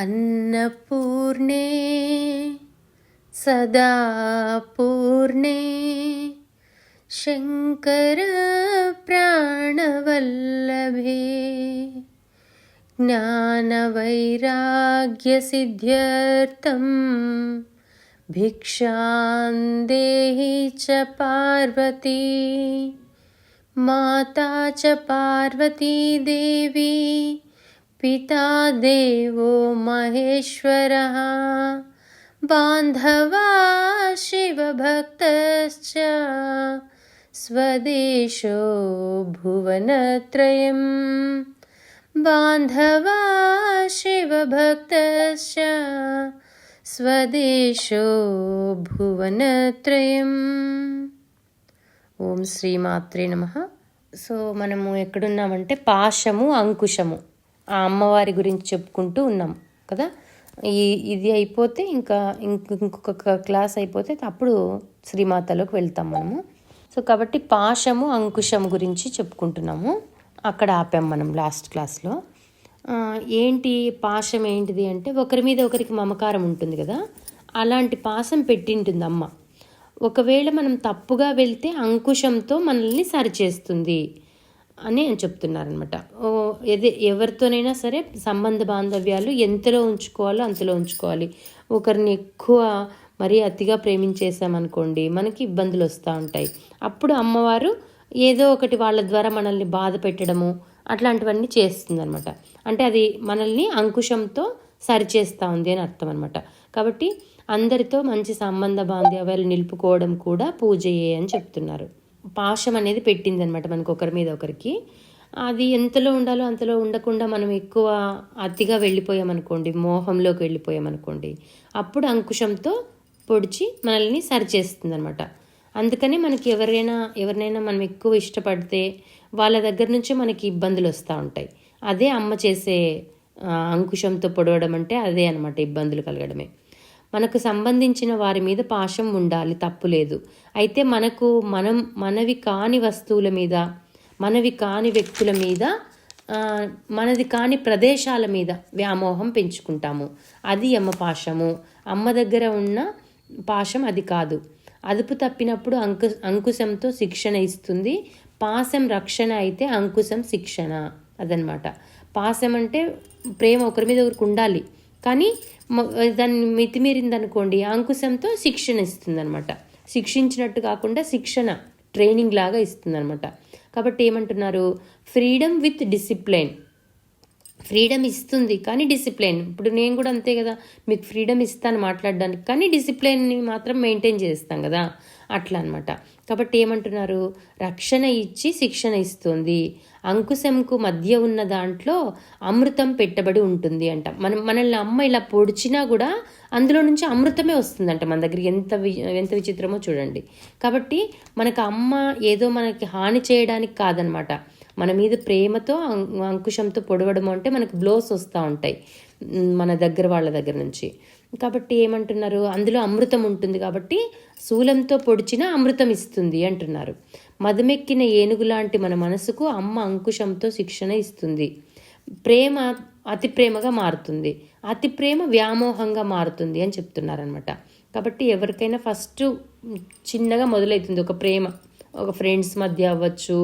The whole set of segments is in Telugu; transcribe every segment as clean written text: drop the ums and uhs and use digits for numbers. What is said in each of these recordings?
अन्नपूर्णे सदा पूर्णे शङ्करप्राणवल्लभे ज्ञानवैराग्यसिद्ध्यर्थं भिक्षां देहि च पार्वती माता च पार्वती देवी पिता देवो महेश्वरः बान्धवा शिवभक्तश्च स्वदेशो भुवनत्रयम् बान्धवा शिवभक्तश्च స్వదేశో భువనత్రయం. ఓం శ్రీమాత్రే నమః. సో మనము ఎక్కడున్నామంటే పాశము అంకుశము ఆ అమ్మవారి గురించి చెప్పుకుంటూ ఉన్నాం కదా. ఇది అయిపోతే ఇంకొక క్లాస్ అయిపోతే అప్పుడు శ్రీమాతలోకి వెళ్తాం మనము. సో కాబట్టి పాశము అంకుశము గురించి చెప్పుకుంటున్నాము. అక్కడ ఆపాం మనం లాస్ట్ క్లాస్లో. ఏంటి పాశం ఏంటిది అంటే ఒకరి మీద ఒకరికి మమకారం ఉంటుంది కదా, అలాంటి పాశం పెట్టింటుంది అమ్మ. ఒకవేళ మనం తప్పుగా వెళ్తే అంకుశంతో మనల్ని సరిచేస్తుంది అని చెప్తున్నారనమాట. ఎవరితోనైనా సరే సంబంధ బాంధవ్యాలు ఎంతలో ఉంచుకోవాలో అంతలో ఉంచుకోవాలి. ఒకరిని ఎక్కువ మరీ అతిగా ప్రేమించేసామనుకోండి మనకి ఇబ్బందులు వస్తూ ఉంటాయి. అప్పుడు అమ్మవారు ఏదో ఒకటి వాళ్ళ ద్వారా మనల్ని బాధ పెట్టడము అట్లాంటివన్నీ చేస్తుంది అనమాట. అంటే అది మనల్ని అంకుశంతో సరిచేస్తూ ఉంది అని అర్థం అనమాట. కాబట్టి అందరితో మంచి సంబంధ బాంధవ్యాలు నిలుపుకోవడం కూడా పూజయే అని చెప్తున్నారు. పాశం అనేది పెట్టింది అనమాట మనకు ఒకరి మీద ఒకరికి. అది ఎంతలో ఉండాలో అంతలో ఉండకుండా మనం ఎక్కువ అతిగా వెళ్ళిపోయామనుకోండి, మోహంలోకి వెళ్ళిపోయామనుకోండి, అప్పుడు అంకుశంతో పొడిచి మనల్ని సరిచేస్తుంది అనమాట. అందుకని మనకి ఎవరినైనా మనం ఎక్కువ ఇష్టపడితే వాళ్ళ దగ్గర నుంచి మనకి ఇబ్బందులు వస్తూ ఉంటాయి. అదే అమ్మ చేసే అంకుశంతో పొడవడం అంటే అదే అనమాట, ఇబ్బందులు కలగడమే. మనకు సంబంధించిన వారి మీద పాశం ఉండాలి, తప్పు లేదు. అయితే మనవి కాని వస్తువుల మీద, మనవి కాని వ్యక్తుల మీద, మనది కాని ప్రదేశాల మీద వ్యామోహం పెంచుకుంటాము. అది అమ్మ పాశము. అమ్మ దగ్గర ఉన్న పాశం అది కాదు. అదుపు తప్పినప్పుడు అంకుశంతో శిక్షణ ఇస్తుంది. పాశం రక్షణ అయితే అంకుశం శిక్షణ అదనమాట. పాశం అంటే ప్రేమ ఒకరి మీద ఒకరికి ఉండాలి, కానీ దాన్ని మితిమీరిందనుకోండి అంకుశంతో శిక్షణ ఇస్తుంది అనమాట. శిక్షించినట్టు కాకుండా శిక్షణ, ట్రైనింగ్ లాగా ఇస్తుంది అనమాట. కాబట్టి ఏమంటున్నారు, ఫ్రీడమ్ విత్ డిసిప్లైన్. ఫ్రీడమ్ ఇస్తుంది కానీ డిసిప్లైన్. ఇప్పుడు నేను కూడా అంతే కదా, మీకు ఫ్రీడమ్ ఇస్తాను మాట్లాడడానికి, కానీ డిసిప్లైన్ని మాత్రం మెయింటైన్ చేస్తాం కదా, అట్లా అనమాట. కాబట్టి ఏమంటున్నారు, రక్షణ ఇచ్చి శిక్షణ ఇస్తుంది. అంకుశంకు మధ్య ఉన్న దాంట్లో అమృతం పెట్టబడి ఉంటుంది అంట. మనల్ని అమ్మ ఇలా పొడిచినా కూడా అందులో నుంచి అమృతమే వస్తుందంట మన దగ్గరికి. ఎంత విచిత్రమో చూడండి. కాబట్టి మనకు అమ్మ ఏదో మనకి హాని చేయడానికి కాదనమాట, మన మీద ప్రేమతో అంకుశంతో పొడవడం అంటే మనకు బ్లోస్ వస్తూ ఉంటాయి మన వాళ్ళ దగ్గర నుంచి. కాబట్టి ఏమంటున్నారు, అందులో అమృతం ఉంటుంది కాబట్టి శూలంతో పొడిచిన అమృతం ఇస్తుంది అంటున్నారు. మదమెక్కిన ఏనుగు లాంటి మన మనసుకు అమ్మ అంకుశంతో శిక్షణ ఇస్తుంది. ప్రేమ అతి ప్రేమగా మారుతుంది, అతి ప్రేమ వ్యామోహంగా మారుతుంది అని చెప్తున్నారనమాట. కాబట్టి ఎవరికైనా ఫస్ట్ చిన్నగా మొదలవుతుంది ఒక ప్రేమ. ఒక ఫ్రెండ్స్ మధ్య అవ్వచ్చు,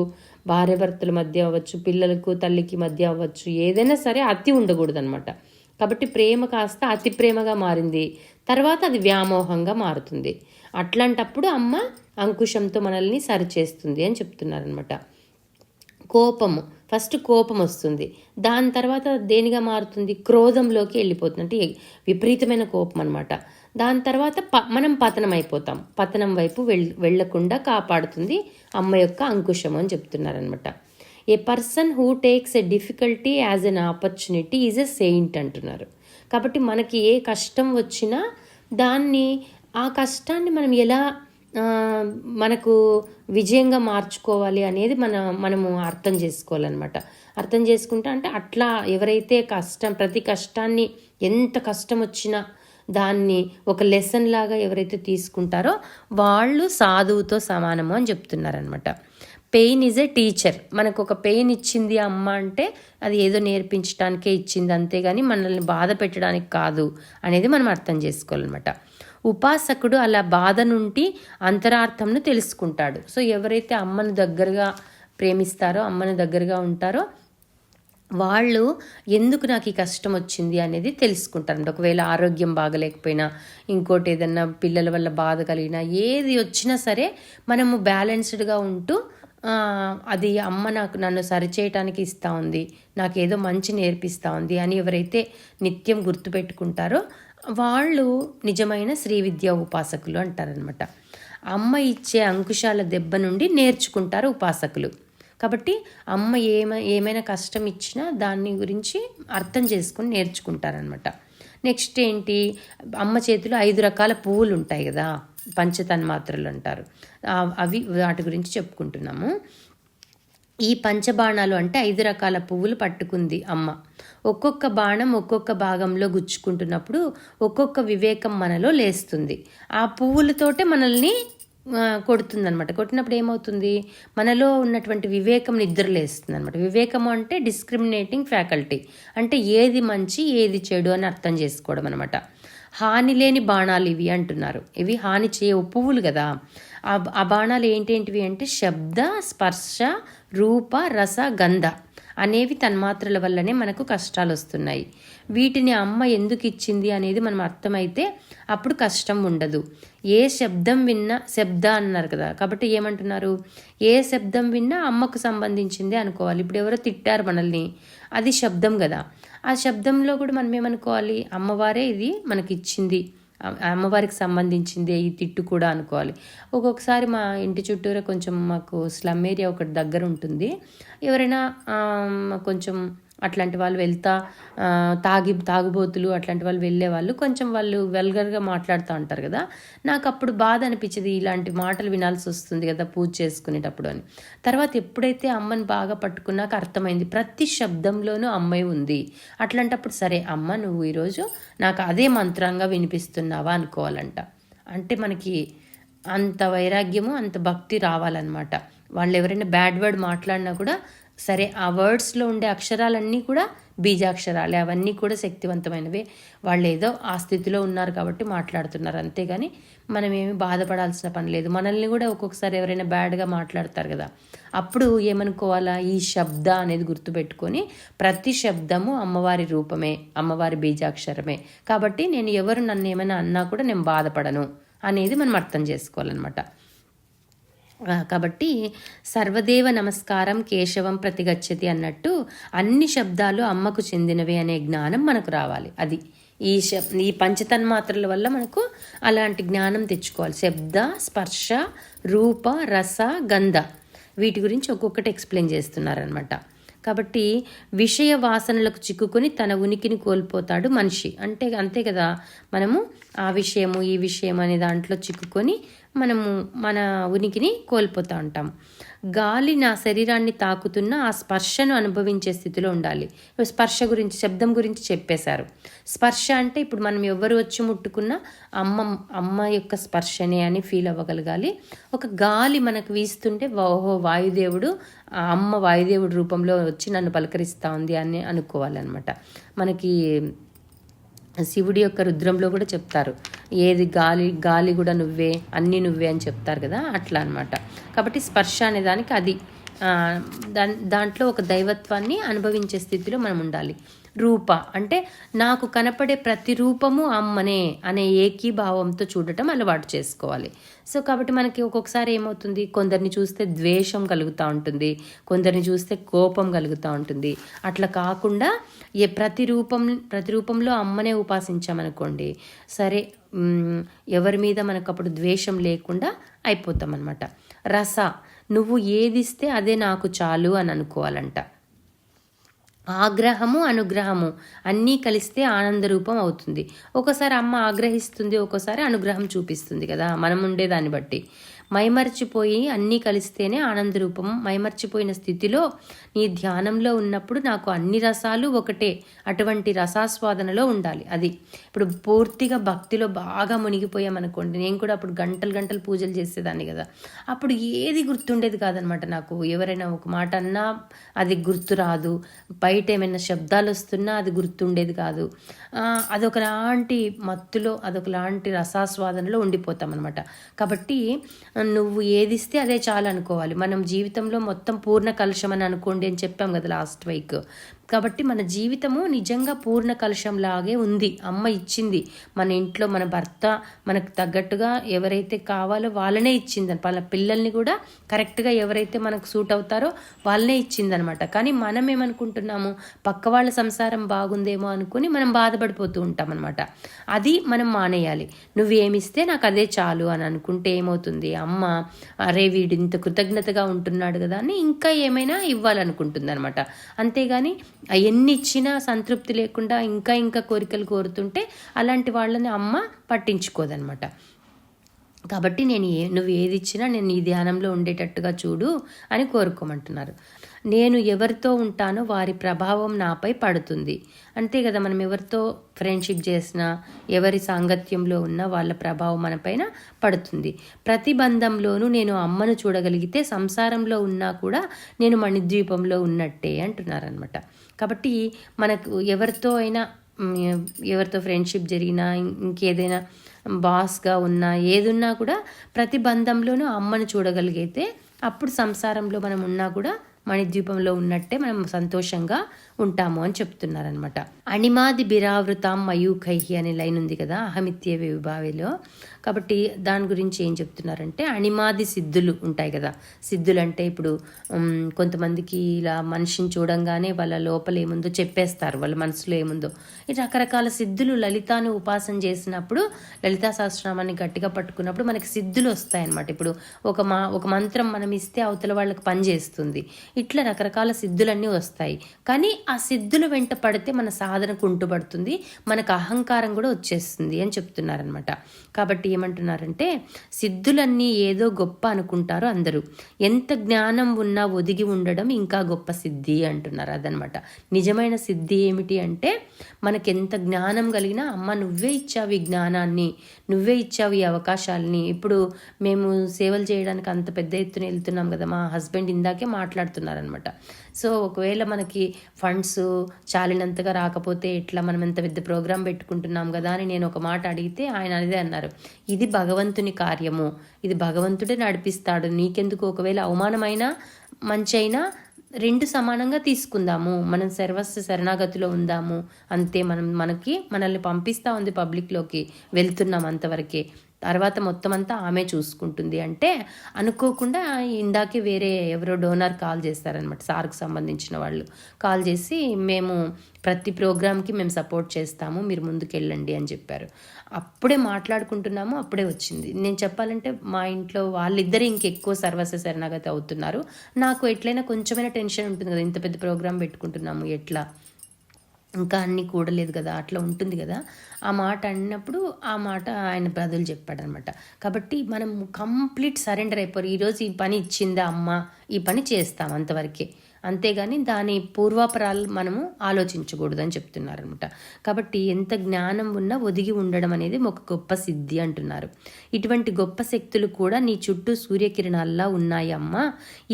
భార్యాభర్తల మధ్య అవ్వచ్చు, పిల్లలకు తల్లికి మధ్య అవ్వచ్చు, ఏదైనా సరే అతి ఉండకూడదు అనమాట. కాబట్టి ప్రేమ కాస్త అతి ప్రేమగా మారింది, తర్వాత అది వ్యామోహంగా మారుతుంది. అట్లాంటప్పుడు అమ్మ అంకుశంతో మనల్ని సరిచేస్తుంది అని చెప్తున్నారనమాట. కోపము, ఫస్ట్ కోపం వస్తుంది, దాని తర్వాత దేనిగా మారుతుంది, క్రోధంలోకి వెళ్ళిపోతుంది, అంటే విపరీతమైన కోపం అనమాట. దాని తర్వాత మనం పతనం అయిపోతాం. పతనం వైపు వెళ్లకుండా కాపాడుతుంది అమ్మ యొక్క అంకుశం అని చెప్తున్నారనమాట. A person who takes a difficulty as an opportunity is a saint అంటున్నారు. కాబట్టి మనకి ఏ కష్టం వచ్చినా ఆ కష్టాన్ని మనం ఎలా మనకు విజయంగా మార్చుకోవాలి అనేది మనము అర్థం చేసుకోవాలన్నమాట. అర్థం చేసుకుంటా అంటే అట్లా ఎవరైతే ప్రతి కష్టాన్ని ఎంత కష్టం వచ్చినా దాన్ని ఒక లెసన్ లాగా ఎవరైతే తీసుకుంటారో వాళ్ళు సాధువుతో సమానము అని చెప్తున్నారనమాట. Pain is a teacher. మనకు ఒక పెయిన్ ఇచ్చింది అమ్మ అంటే అది ఏదో నేర్పించడానికే ఇచ్చింది, అంతేగాని మనల్ని బాధ పెట్టడానికి కాదు అనేది మనం అర్థం చేసుకోవాలన్నమాట. ఉపాసకుడు అలా బాధ నుండి అంతరార్థంను తెలుసుకుంటాడు. సో ఎవరైతే అమ్మను దగ్గరగా ప్రేమిస్తారో, అమ్మను దగ్గరగా ఉంటారో వాళ్ళు ఎందుకు నాకు ఈ కష్టం వచ్చింది అనేది తెలుసుకుంటారంట. ఒకవేళ ఆరోగ్యం బాగలేకపోయినా, ఇంకోటి ఏదన్నా పిల్లల వల్ల బాధ కలిగినా, ఏది వచ్చినా సరే మనము బ్యాలెన్స్డ్గా ఉంటూ అది అమ్మ నన్ను సరిచేయటానికి ఇస్తూ ఉంది, నాకు ఏదో మంచి నేర్పిస్తూ ఉంది అని ఎవరైతే నిత్యం గుర్తుపెట్టుకుంటారో వాళ్ళు నిజమైన శ్రీ విద్యా ఉపాసకులు అంటారనమాట. అమ్మ ఇచ్చే అంకుశాల దెబ్బ నుండి నేర్చుకుంటారు ఉపాసకులు. కాబట్టి అమ్మ ఏమైనా కష్టం ఇచ్చినా దాన్ని గురించి అర్థం చేసుకొని నేర్చుకుంటారనమాట. నెక్స్ట్ ఏంటి, అమ్మ చేతిలో 5 రకాల పువ్వులు ఉంటాయి కదా, పంచతన్మాత్రలు అంటారు, అవి వాటి గురించి చెప్పుకుంటున్నాము. ఈ పంచబాణాలు అంటే 5 రకాల పువ్వులు పట్టుకుంది అమ్మ. ఒక్కొక్క బాణం ఒక్కొక్క భాగంలో గుచ్చుకుంటున్నప్పుడు ఒక్కొక్క వివేకం మనలో లేస్తుంది. ఆ పువ్వులతోటే మనల్ని కొడుతుందనమాట. కొట్టినప్పుడు ఏమవుతుంది, మనలో ఉన్నటువంటి వివేకం నిద్రలేస్తుంది అనమాట. వివేకము అంటే డిస్క్రిమినేటింగ్ ఫ్యాకల్టీ, అంటే ఏది మంచి ఏది చెడు అని అర్థం చేసుకోవడం అనమాట. హాని లేని బాణాలు ఇవి అంటున్నారు. ఇవి హాని చేయవు, పువ్వులు కదా. ఆ బాణాలు ఏంటేంటివి అంటే శబ్ద, స్పర్శ, రూప, రస, గంధ అనేవి తన్మాత్రల వల్లనే మనకు కష్టాలు వస్తున్నాయి. వీటిని అమ్మ ఎందుకు ఇచ్చింది అనేది మనం అర్థమైతే అప్పుడు కష్టం ఉండదు. ఏ శబ్దం విన్నా, శబ్ద అన్నారు కదా, కాబట్టి ఏమంటున్నారు, ఏ శబ్దం విన్నా అమ్మకు సంబంధించిందే అనుకోవాలి. ఇప్పుడు ఎవరో తిట్టారు మనల్ని, అది శబ్దం కదా. ఆ శబ్దంలో కూడా మనం ఏమనుకోవాలి, అమ్మవారే ఇది మనకి ఇచ్చింది, అమ్మవారికి సంబంధించిందే ఈ తిట్టు కూడా అనుకోవాలి. ఒక్కొక్కసారి మా ఇంటి చుట్టూరా కొంచెం మాకు స్లమ్ ఏరియా ఒకటి దగ్గర ఉంటుంది. ఎవరైనా కొంచెం అట్లాంటి వాళ్ళు తాగుబోతులు అట్లాంటి వాళ్ళు వెళ్ళే వాళ్ళు కొంచెం వాళ్ళు వెల్గర్గా మాట్లాడుతూ ఉంటారు కదా. నాకు అప్పుడు బాధ అనిపించేది, ఇలాంటి మాటలు వినాల్సి వస్తుంది కదా పూజ చేసుకునేటప్పుడు అని. తర్వాత ఎప్పుడైతే అమ్మని బాగా పట్టుకున్నాక అర్థమైంది, ప్రతి శబ్దంలోనూ అమ్మాయి ఉంది. అట్లాంటప్పుడు సరే అమ్మ నువ్వు ఈరోజు నాకు అదే మంత్రంగా వినిపిస్తున్నావా అనుకోవాలంట. అంటే మనకి అంత వైరాగ్యము అంత భక్తి రావాలన్నమాట. వాళ్ళు ఎవరైనా బ్యాడ్ వర్డ్ మాట్లాడినా కూడా సరే ఆ వర్డ్స్లో ఉండే అక్షరాలన్నీ కూడా బీజాక్షరాలే, అవన్నీ కూడా శక్తివంతమైనవే. వాళ్ళు ఏదో ఆ స్థితిలో ఉన్నారు కాబట్టి మాట్లాడుతున్నారు, అంతేగాని మనం ఏమి బాధపడాల్సిన పని లేదు. మనల్ని కూడా ఒక్కొక్కసారి ఎవరైనా బ్యాడ్గా మాట్లాడతారు కదా, అప్పుడు ఏమనుకోవాలా, ఈ శబ్ద అనేది గుర్తుపెట్టుకొని ప్రతి శబ్దము అమ్మవారి రూపమే, అమ్మవారి బీజాక్షరమే, కాబట్టి నేను ఎవరు నన్ను ఏమైనా అన్నా కూడా నేను బాధపడను అనేది మనం అర్థం చేసుకోవాలన్నమాట. కాబట్టి సర్వదేవ నమస్కారం కేశవం ప్రతిగచ్చతి అన్నట్టు అన్ని శబ్దాలు అమ్మకు చెందినవే అనే జ్ఞానం మనకు రావాలి. అది ఈ పంచతన్మాత్రల వల్ల మనకు అలాంటి జ్ఞానం తెచ్చుకోవాలి. శబ్ద, స్పర్శ, రూప, రస, గంధ వీటి గురించి ఒక్కొక్కటి ఎక్స్ప్లెయిన్ చేస్తున్నారనమాట. కాబట్టి విషయ వాసనలకు చిక్కుకొని తన ఉనికిని కోల్పోతాడు మనిషి. అంతే కదా, మనము ఆ విషయము ఈ విషయం అనే దాంట్లో చిక్కుకొని మనము మన ఉనికిని కోల్పోతూ ఉంటాం. గాలి నా శరీరాన్ని తాకుతున్న ఆ స్పర్శను అనుభవించే స్థితిలో ఉండాలి. స్పర్శ గురించి, శబ్దం గురించి చెప్పేశారు. స్పర్శ అంటే ఇప్పుడు మనం ఎవరు వచ్చి ముట్టుకున్నా అమ్మ యొక్క స్పర్శనే అని ఫీల్ అవ్వగలగాలి. ఒక గాలి మనకు వీస్తుంటే ఓహో వాయుదేవుడు, అమ్మ వాయుదేవుడు రూపంలో వచ్చి నన్ను పలకరిస్తూ ఉంది అని అనుకోవాలన్నమాట. మనకి శివుడి యొక్క రుద్రంలో కూడా చెప్తారు, ఏది గాలి కూడా నువ్వే, అన్నీ నువ్వే అని చెప్తారు కదా, అట్లా అనమాట. కాబట్టి స్పర్శ అనే దానికి అది దాంట్లో ఒక దైవత్వాన్ని అనుభవించే స్థితిలో మనం ఉండాలి. రూప అంటే నాకు కనపడే ప్రతి రూపము అమ్మనే అనే ఏకీభావంతో చూడటం అలవాటు చేసుకోవాలి. సో కాబట్టి మనకి ఒక్కొక్కసారి ఏమవుతుంది, కొందరిని చూస్తే ద్వేషం కలుగుతూ ఉంటుంది, కొందరిని చూస్తే కోపం కలుగుతూ ఉంటుంది. అట్లా కాకుండా ప్రతి రూపంలో అమ్మనే ఉపాసించామనుకోండి, సరే ఎవరి మీద మనకు అప్పుడు ద్వేషం లేకుండా అయిపోతాం అనమాట. రస, నువ్వు ఏదిస్తే అదే నాకు చాలు అని అనుకోవాలంట. ఆగ్రహము అనుగ్రహము అన్నీ కలిస్తే ఆనంద రూపం అవుతుంది. ఒకసారి అమ్మ ఆగ్రహిస్తుంది, ఒక్కోసారి అనుగ్రహం చూపిస్తుంది కదా, మనం ఉండేదాన్ని బట్టి. మైమర్చిపోయి అన్నీ కలిస్తేనే ఆనంద రూపం. మైమర్చిపోయిన స్థితిలో నీ ధ్యానంలో ఉన్నప్పుడు నాకు అన్ని రసాలు ఒకటే, అటువంటి రసాస్వాదనలో ఉండాలి. అది ఇప్పుడు పూర్తిగా భక్తిలో బాగా మునిగిపోయామనుకోండి, నేను కూడా అప్పుడు గంటలు గంటలు పూజలు చేసేదాన్ని కదా, అప్పుడు ఏది గుర్తుండేది కాదనమాట నాకు. ఎవరైనా ఒక మాట అన్నా అది గుర్తు రాదు, బయట ఏమైనా శబ్దాలు వస్తున్నా అది గుర్తుండేది కాదు. అదొకలాంటి మత్తులో, అదొకలాంటి రసాస్వాదనలో ఉండిపోతాం అనమాట. కాబట్టి నువ్వు ఏది ఇస్తే అదే చాలు అనుకోవాలి. మనం జీవితంలో మొత్తం పూర్ణ కలుషం అని అనుకోండి అని చెప్పాం కదా లాస్ట్ వీక్. కాబట్టి మన జీవితము నిజంగా పూర్ణ కలుషంలాగే ఉంది. అమ్మ ఇచ్చింది మన ఇంట్లో, మన భర్త మనకు తగ్గట్టుగా ఎవరైతే కావాలో వాళ్ళనే ఇచ్చింది. వాళ్ళ పిల్లల్ని కూడా కరెక్ట్గా ఎవరైతే మనకు సూట్ అవుతారో వాళ్ళనే ఇచ్చిందనమాట. కానీ మనం ఏమనుకుంటున్నాము, పక్క వాళ్ళ సంసారం బాగుందేమో అనుకుని మనం బాధపడిపోతూ ఉంటాం అనమాట. అది మనం మానేయాలి. నువ్వేమిస్తే నాకు అదే చాలు అని అనుకుంటే ఏమవుతుంది, అమ్మ అరే వీడు ఇంత కృతజ్ఞతగా ఉంటున్నాడు కదా అని ఇంకా ఏమైనా ఇవ్వాలనుకుంటుంది అనమాట. అంతేగాని ఎన్ని ఇచ్చినా సంతృప్తి లేకుండా ఇంకా ఇంకా కోరికలు కోరుతుంటే అలాంటి వాళ్ళని అమ్మ పట్టించుకోదనమాట. కాబట్టి నువ్వు ఏది ఇచ్చినా నేను నీ ధ్యానంలో ఉండేటట్టుగా చూడు అని కోరుకోమంటున్నారు. నేను ఎవరితో ఉంటానో వారి ప్రభావం నాపై పడుతుంది. అంతే కదా, మనం ఎవరితో ఫ్రెండ్షిప్ చేసినా, ఎవరి సాంగత్యంలో ఉన్నా వాళ్ళ ప్రభావం మన పైన పడుతుంది. ప్రతి బంధంలోనూ నేను అమ్మను చూడగలిగితే సంసారంలో ఉన్నా కూడా నేను మణిద్వీపంలో ఉన్నట్టే అంటున్నారనమాట. కాబట్టి మనకు ఎవరితో ఫ్రెండ్షిప్ జరిగినా, ఇంకేదైనా బాస్గా ఉన్నా, ఏదున్నా కూడా ప్రతి బంధంలోనూ అమ్మను చూడగలిగితే అప్పుడు సంసారంలో మనం ఉన్నా కూడా మణిద్వీపంలో ఉన్నట్టే మనం సంతోషంగా ఉంటాము అని చెప్తున్నారనమాట. అణిమాది బిరావృతాం మయూఖైహి అనే లైన్ ఉంది కదా అహమిత్య విభావిలో. కాబట్టి దాని గురించి ఏం చెప్తున్నారంటే, అణిమాది సిద్ధులు ఉంటాయి కదా. సిద్ధులు అంటే ఇప్పుడు కొంతమందికి ఇలా మనిషిని చూడంగానే వాళ్ళ లోపల ఏముందో చెప్పేస్తారు, వాళ్ళ మనసులో ఏముందో. ఈ రకరకాల సిద్ధులు లలితాను ఉపాసన చేసినప్పుడు, లలితా సహస్రనామాన్ని గట్టిగా పట్టుకున్నప్పుడు మనకి సిద్ధులు వస్తాయన్నమాట. ఇప్పుడు ఒక మంత్రం మనం ఇస్తే అవతల వాళ్ళకి పని చేస్తుంది. ఇట్లా రకరకాల సిద్ధులన్నీ వస్తాయి. కానీ ఆ సిద్ధుల వెంట పడితే మన సాధన కుంటుపడుతుంది, మనకు అహంకారం కూడా వచ్చేస్తుంది అని చెప్తున్నారనమాట. కాబట్టి ఏమంటున్నారంటే, సిద్ధులన్నీ ఏదో గొప్ప అనుకుంటారు అందరూ, ఎంత జ్ఞానం ఉన్నా ఒదిగి ఉండడం ఇంకా గొప్ప సిద్ధి అంటున్నారు. అదనమాట నిజమైన సిద్ధి. ఏమిటి అంటే, మనకెంత జ్ఞానం కలిగినా అమ్మ నువ్వే ఇచ్చావు ఈ జ్ఞానాన్ని, నువ్వే ఇచ్చావు ఈ అవకాశాలని. ఇప్పుడు మేము సేవలు చేయడానికి అంత పెద్ద ఎత్తున వెళ్తున్నాం కదా, మా హస్బెండ్ ఇందాకే మాట్లాడుతున్నారనమాట. సో ఒకవేళ మనకి ఫండ్స్ చాలినంతగా రాకపోతే ఎట్లా, మనం ఎంత పెద్ద ప్రోగ్రాం పెట్టుకుంటున్నాం కదా అని నేను ఒక మాట అడిగితే ఆయన అదే అన్నారు, ఇది భగవంతుని కార్యము, ఇది భగవంతుడే నడిపిస్తాడు, నీకెందుకు, ఒకవేళ అవమానమైనా మంచి అయినా రెండు సమానంగా తీసుకుందాము, మనం సర్వస్వ శరణాగతిలో ఉందాము అంతే. మనల్ని పంపిస్తూ ఉంది పబ్లిక్లోకి, వెళ్తున్నాం అంతవరకే, తర్వాత మొత్తం అంతా ఆమె చూసుకుంటుంది అంటే అనుకోకుండా ఇందాకే వేరే ఎవరో డోనర్ కాల్ చేస్తారనమాట, సార్కి సంబంధించిన వాళ్ళు కాల్ చేసి, మేము ప్రతి ప్రోగ్రామ్కి మేము సపోర్ట్ చేస్తాము, మీరు ముందుకెళ్ళండి అని చెప్పారు. అప్పుడే మాట్లాడుకుంటున్నాము, అప్పుడే వచ్చింది. నేను చెప్పాలంటే మా ఇంట్లో వాళ్ళిద్దరే ఇంకెక్కువ సర్వస్వ శరణాగతి అవుతున్నారు. నాకు ఎట్లయినా కొంచెమైనా టెన్షన్ ఉంటుంది కదా, ఇంత పెద్ద ప్రోగ్రాం పెట్టుకుంటున్నాము, ఎట్లా ఇంకా అన్నీ కూడలేదు కదా, అట్లా ఉంటుంది కదా. ఆ మాట అన్నప్పుడు ఆ మాట ఆయన బదులు చెప్పాడనమాట. కాబట్టి మనం కంప్లీట్ సరెండర్ అయిపోరు. ఈరోజు ఈ పని ఇచ్చిందా అమ్మ, ఈ పని చేస్తాం అంతవరకే, అంతేగాని దాని పూర్వాపరాలు మనము ఆలోచించకూడదు అని చెప్తున్నారనమాట. కాబట్టి ఎంత జ్ఞానం ఉన్నా ఒదిగి ఉండడం అనేది ఒక గొప్ప సిద్ధి అంటున్నారు. ఇటువంటి గొప్ప శక్తులు కూడా నీ చుట్టూ సూర్యకిరణాల్లా ఉన్నాయి అమ్మ.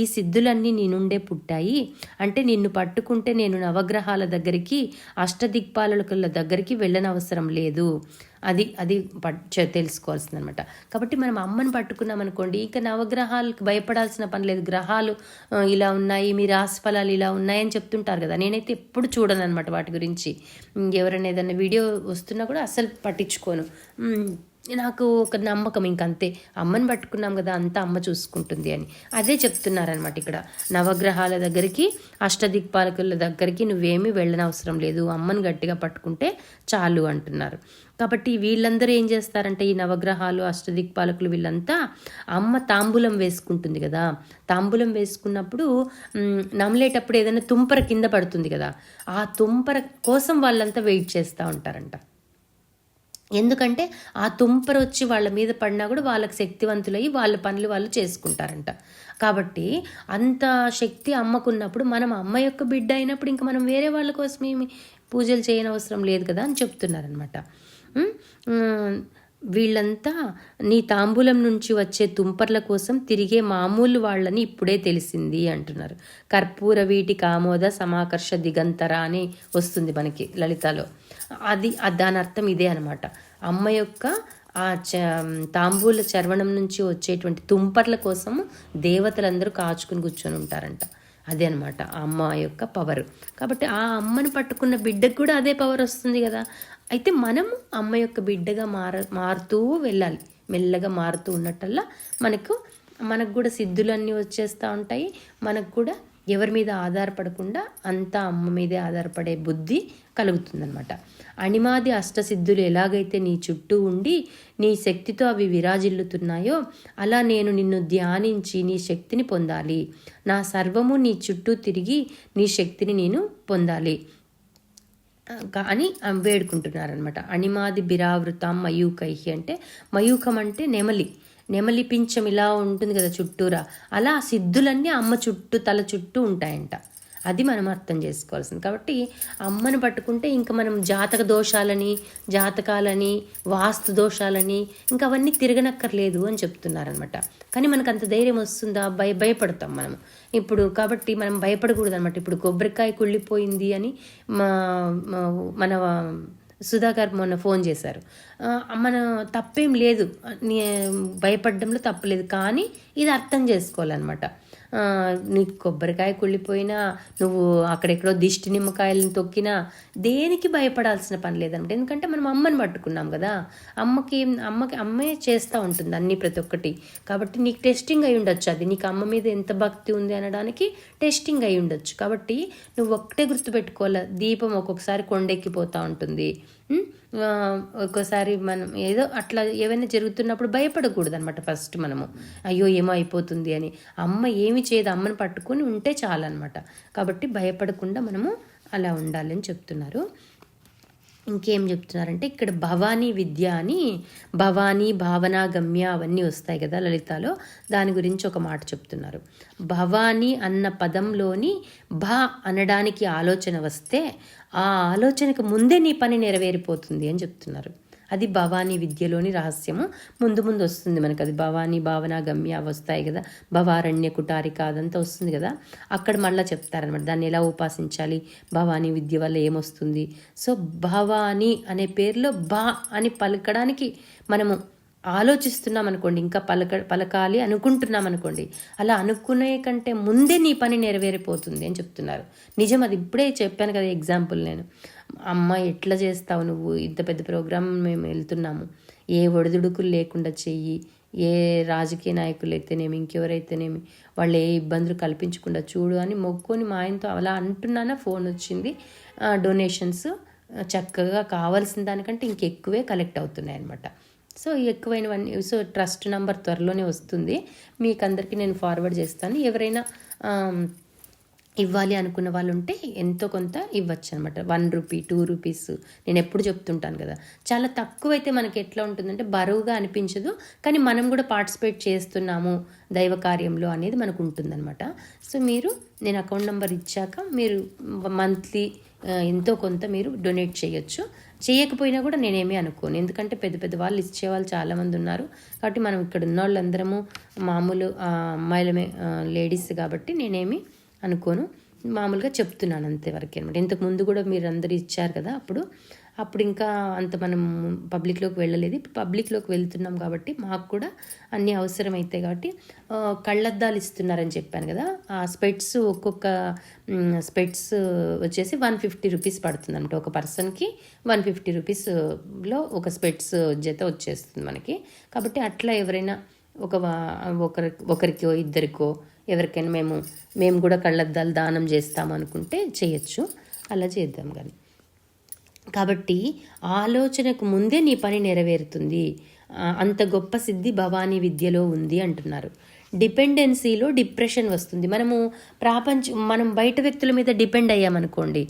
ఈ సిద్ధులన్నీ నీ నుండే పుట్టాయి. అంటే నిన్ను పట్టుకుంటే నేను నవగ్రహాల దగ్గరికి, అష్టదిక్పాలకుల దగ్గరికి వెళ్ళనవసరం లేదు. అది తెలుసుకోవాల్సింది అనమాట. కాబట్టి మనం అమ్మని పట్టుకున్నాం అనుకోండి, ఇంకా నవగ్రహాలకు భయపడాల్సిన పని లేదు. గ్రహాలు ఇలా ఉన్నాయి, మీ రాశి ఫలాలు ఇలా ఉన్నాయని చెప్తుంటారు కదా, నేనైతే ఎప్పుడు చూడను అనమాట వాటి గురించి. ఎవరైనా ఏదైనా వీడియో వస్తున్నా కూడా అస్సలు పట్టించుకోను. నాకు ఒక నమ్మకం, ఇంకంతే, అమ్మని పట్టుకున్నాం కదా అంతా అమ్మ చూసుకుంటుంది అని. అదే చెప్తున్నారనమాట ఇక్కడ. నవగ్రహాల దగ్గరికి, అష్టదిక్పాలకుల దగ్గరికి నువ్వేమీ వెళ్ళనవసరం లేదు, అమ్మని గట్టిగా పట్టుకుంటే చాలు అంటున్నారు. కాబట్టి వీళ్ళందరూ ఏం చేస్తారంటే, ఈ నవగ్రహాలు, అష్టదిక్పాలకులు వీళ్ళంతా అమ్మ తాంబూలం వేసుకుంటుంది కదా, తాంబూలం వేసుకున్నప్పుడు నమలేటప్పుడు ఏదైనా తుంపర కింద పడుతుంది కదా, ఆ తుంపర కోసం వాళ్ళంతా వెయిట్ చేస్తూ ఉంటారంట. ఎందుకంటే ఆ తుంపర వచ్చి వాళ్ళ మీద పడినా కూడా వాళ్ళకి శక్తివంతులయ్యి వాళ్ళ పనులు వాళ్ళు చేసుకుంటారంట. కాబట్టి అంత శక్తి అమ్మకున్నప్పుడు మనం అమ్మ యొక్క బిడ్డ అయినప్పుడు ఇంకా మనం వేరే వాళ్ళ కోసం ఏమి పూజలు చేయనవసరం లేదు కదా అని చెప్తున్నారనమాట. వీళ్ళంతా నీ తాంబూలం నుంచి వచ్చే తుంపర్ల కోసం తిరిగే మామూలు వాళ్ళని ఇప్పుడే తెలిసింది అంటున్నారు. కర్పూర వీటి కామోద సమాకర్ష దిగంతర అని వస్తుంది మనకి లలితలో. దాని అర్థం ఇదే అనమాట. అమ్మ యొక్క ఆ తాంబూల చర్వణం నుంచి వచ్చేటువంటి తుంపర్ల కోసం దేవతలందరూ కాచుకుని కూర్చొని ఉంటారంట. అదే అనమాట ఆ అమ్మ యొక్క పవర్. కాబట్టి ఆ అమ్మను పట్టుకున్న బిడ్డకు కూడా అదే పవర్ వస్తుంది కదా. అయితే మనము అమ్మ యొక్క బిడ్డగా మారుతూ వెళ్ళాలి. మెల్లగా మారుతూ ఉన్నట్టల్లా మనకు కూడా సిద్ధులన్నీ వచ్చేస్తూ ఉంటాయి. మనకు కూడా ఎవరి మీద ఆధారపడకుండా అంతా అమ్మ మీదే ఆధారపడే బుద్ధి కలుగుతుందనమాట. అణిమాది అష్టసిద్ధులు ఎలాగైతే నీ చుట్టూ ఉండి నీ శక్తితో అవి విరాజిల్లుతున్నాయో అలా నేను నిన్ను ధ్యానించి నీ శక్తిని పొందాలి. నా సర్వము నీ చుట్టూ తిరిగి నీ శక్తిని నేను పొందాలి అని వేడుకుంటున్నారనమాట. అణిమాది బిరావృతం మయూకైహి అంటే, మయూకం అంటే నెమలి పించం ఇలా ఉంటుంది కదా చుట్టూరా, అలా సిద్ధులన్నీ అమ్మ చుట్టూ తల చుట్టూ ఉంటాయంట. అది మనం అర్థం చేసుకోవాల్సింది. కాబట్టి అమ్మను పట్టుకుంటే ఇంకా మనం జాతకాలని వాస్తు దోషాలని ఇంకా అవన్నీ తిరగనక్కర్లేదు అని చెప్తున్నారనమాట. కానీ మనకు అంత ధైర్యం వస్తుందా? భయపడతాం మనం ఇప్పుడు. కాబట్టి మనం భయపడకూడదు అనమాట. ఇప్పుడు కొబ్బరికాయ కుళ్ళిపోయింది అని మన సుధాకర్ మొన్న ఫోన్ చేశారు. మన తప్పేం లేదు, భయపడడంలో తప్పలేదు. కానీ ఇది అర్థం చేసుకోవాలన్నమాట. నీకు కొబ్బరికాయ కుళ్ళిపోయినా, నువ్వు అక్కడెక్కడో దిష్టి నిమ్మకాయలను తొక్కినా దేనికి భయపడాల్సిన పని లేదన్నమాట. ఎందుకంటే మనం అమ్మని పట్టుకున్నాం కదా. అమ్మే చేస్తూ ఉంటుంది అన్నీ, ప్రతి ఒక్కటి. కాబట్టి నీకు టెస్టింగ్ అయి ఉండొచ్చు. అది నీకు అమ్మ మీద ఎంత భక్తి ఉంది అనడానికి టెస్టింగ్ అయి ఉండొచ్చు. కాబట్టి నువ్వు ఒక్కటే గుర్తుపెట్టుకోవాలి, దీపం ఒక్కొక్కసారి కొండెక్కిపోతూ ఉంటుంది. ఒక్కోసారి మనం ఏదో అట్లా ఏమైనా జరుగుతున్నప్పుడు భయపడకూడదు అనమాట. ఫస్ట్ మనము అయ్యో ఏమో అయిపోతుంది అని, అమ్మ ఏమి చేయదు, అమ్మని పట్టుకొని ఉంటే చాలన్నమాట. కాబట్టి భయపడకుండా మనము అలా ఉండాలని చెప్తున్నారు. ఇంకేం చెప్తున్నారంటే ఇక్కడ భవానీ విద్య అని, భవానీ భావన గమ్య అవన్నీ వస్తాయి కదా లలితలో, దాని గురించి ఒక మాట చెప్తున్నారు. భవానీ అన్న పదంలోని భ అనడానికి ఆలోచన వస్తే ఆ ఆలోచనకు ముందే నీ పని నెరవేరిపోతుంది అని చెప్తున్నారు. అది భవానీ విద్యలోని రహస్యము. ముందు వస్తుంది మనకు. అది భవానీ భావన గమ్య వస్తాయి కదా, భవారణ్య కుటారిక అదంతా వస్తుంది కదా. అక్కడ మళ్ళీ చెప్తారనమాట దాన్ని ఎలా ఉపాసించాలి, భవానీ విద్య వల్ల ఏమొస్తుంది. సో భవానీ అనే పేరులో బా అని పలకడానికి మనము ఆలోచిస్తున్నాం అనుకోండి, ఇంకా పలకాలి అనుకుంటున్నాం అనుకోండి, అలా అనుకునే కంటే ముందే నీ పని నెరవేరిపోతుంది అని చెప్తున్నారు. నిజం, అది ఇప్పుడే చెప్పాను కదా ఎగ్జాంపుల్. నేను అమ్మ ఎట్లా చేస్తావు నువ్వు, ఇంత పెద్ద ప్రోగ్రాం మేము వెళ్తున్నాము, ఏ ఒడిదుడుకులు లేకుండా చెయ్యి, ఏ రాజకీయ నాయకులు అయితేనేమి ఇంకెవరైతేనేమి వాళ్ళు ఏ ఇబ్బందులు కల్పించకుండా చూడు అని మొక్కుని మా ఆయనతో అలా అంటున్నానా ఫోన్ వచ్చింది. డొనేషన్స్ చక్కగా కావాల్సిన దానికంటే ఇంకెక్కువే కలెక్ట్ అవుతున్నాయి అన్నమాట. సో ఎక్కువైనవన్నీ. సో ట్రస్ట్ నెంబర్ త్వరలోనే వస్తుంది, మీకు అందరికీ నేను ఫార్వర్డ్ చేస్తాను. ఎవరైనా ఇవ్వాలి అనుకున్న వాళ్ళు ఉంటే ఎంతో కొంత ఇవ్వచ్చు అనమాట. 1 రూపీ 2 రూపీస్ నేను ఎప్పుడు చెప్తుంటాను కదా. చాలా తక్కువైతే మనకి ఎట్లా ఉంటుందంటే బరువుగా అనిపించదు, కానీ మనం కూడా పార్టిసిపేట్ చేస్తున్నాము దైవ కార్యంలో అనేది మనకు ఉంటుందన్నమాట. సో నేను అకౌంట్ నెంబర్ ఇచ్చాక మీరు మంత్లీ ఎంతో కొంత మీరు డొనేట్ చేయొచ్చు. చేయకపోయినా కూడా నేనేమీ అనుకోను, ఎందుకంటే పెద్ద పెద్ద వాళ్ళు ఇచ్చేవాళ్ళు చాలామంది ఉన్నారు. కాబట్టి మనం ఇక్కడ ఉన్న వాళ్ళందరము మామూలు అమ్మాయిలమే, లేడీస్ కాబట్టి నేనేమి అనుకోను, మామూలుగా చెప్తున్నాను అంతేవరకు అనమాట. ఇంతకు ముందు కూడా మీరు అందరూ ఇచ్చారు కదా, అప్పుడు ఇంకా అంత మనం పబ్లిక్లోకి వెళ్ళలేదు. ఇప్పుడు పబ్లిక్లోకి వెళ్తున్నాం కాబట్టి మాకు కూడా అన్నీ అవసరమైతాయి. కాబట్టి కళ్ళద్దాలు ఇస్తున్నారని చెప్పాను కదా, ఆ స్పెట్స్ ఒక్కొక్క స్పెట్స్ వచ్చేసి 150 రూపీస్ పడుతుంది అనమాట. ఒక పర్సన్కి 150 రూపీస్లో ఒక స్పెట్స్ జత వచ్చేస్తుంది మనకి. కాబట్టి అట్లా ఎవరైనా ఒకరికో ఇద్దరికో ఎవరికైనా మేము కూడా కళ్ళద్దాలు దానం చేస్తాము అనుకుంటే చేయొచ్చు, అలా చేద్దాం. కానీ కాబట్టి ఆలోచనకు ముందే నీ పని నెరవేరుతుంది, అంత గొప్ప సిద్ధి భవానీ విద్యలో ఉంది అంటున్నారు. డిపెండెన్సీలో డిప్రెషన్ వస్తుంది. మనం బయట వ్యక్తుల మీద డిపెండ్ అయ్యామనుకోండి,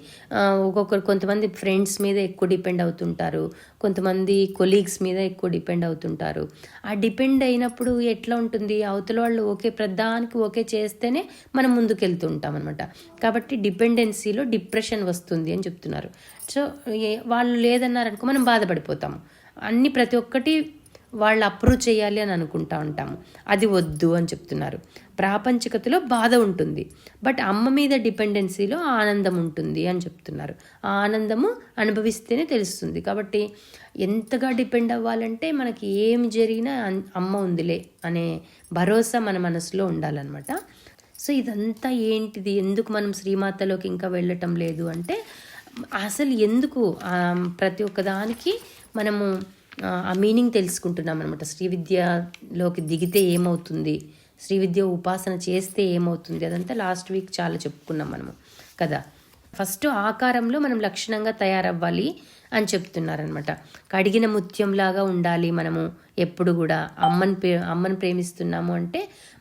కొంతమంది ఫ్రెండ్స్ మీద ఎక్కువ డిపెండ్ అవుతుంటారు, కొంతమంది కొలీగ్స్ మీద ఎక్కువ డిపెండ్ అవుతుంటారు. ఆ డిపెండ్ అయినప్పుడు ఎట్లా ఉంటుంది, అవతల వాళ్ళు ప్రతిదానికి ఓకే చేస్తేనే మనం ముందుకెళ్తూ ఉంటాం అనమాట. కాబట్టి డిపెండెన్సీలో డిప్రెషన్ వస్తుంది అని చెప్తున్నారు. సో వాళ్ళు లేదన్నారనుకో మనం బాధపడిపోతాము. ప్రతి ఒక్కటి వాళ్ళు అప్రూవ్ చేయాలి అని అనుకుంటా ఉంటాము. అది వద్దు అని చెప్తున్నారు. ప్రాపంచికతలో బాధ ఉంటుంది, బట్ అమ్మ మీద డిపెండెన్సీలో ఆనందం ఉంటుంది అని చెప్తున్నారు. ఆ ఆనందము అనుభవిస్తేనే తెలుస్తుంది. కాబట్టి ఎంతగా డిపెండ్ అవ్వాలంటే మనకి ఏమి జరిగినా అమ్మ ఉందిలే అనే భరోసా మన మనసులో ఉండాలన్నమాట. సో ఇదంతా ఏంటిది, ఎందుకు మనం శ్రీమాతలోకి ఇంకా వెళ్ళటం లేదు అంటే, అసలు ఎందుకు ప్రతి ఒక్కదానికి మనము ఆ మీనింగ్ తెలుసుకుంటున్నాం అనమాట. శ్రీ విద్యలోకి దిగితే ఏమవుతుంది, శ్రీ విద్య ఉపాసన చేస్తే ఏమవుతుంది, అదంతా లాస్ట్ వీక్ చాలా చెప్పుకున్నాం మనము కదా. ఫస్ట్ ఆకారంలో మనం లక్షణంగా తయారవ్వాలి అని చెప్తున్నారనమాట. కడిగిన ముత్యంలాగా ఉండాలి మనము ఎప్పుడు కూడా. అమ్మని ప్రేమిస్తున్నాము అంటే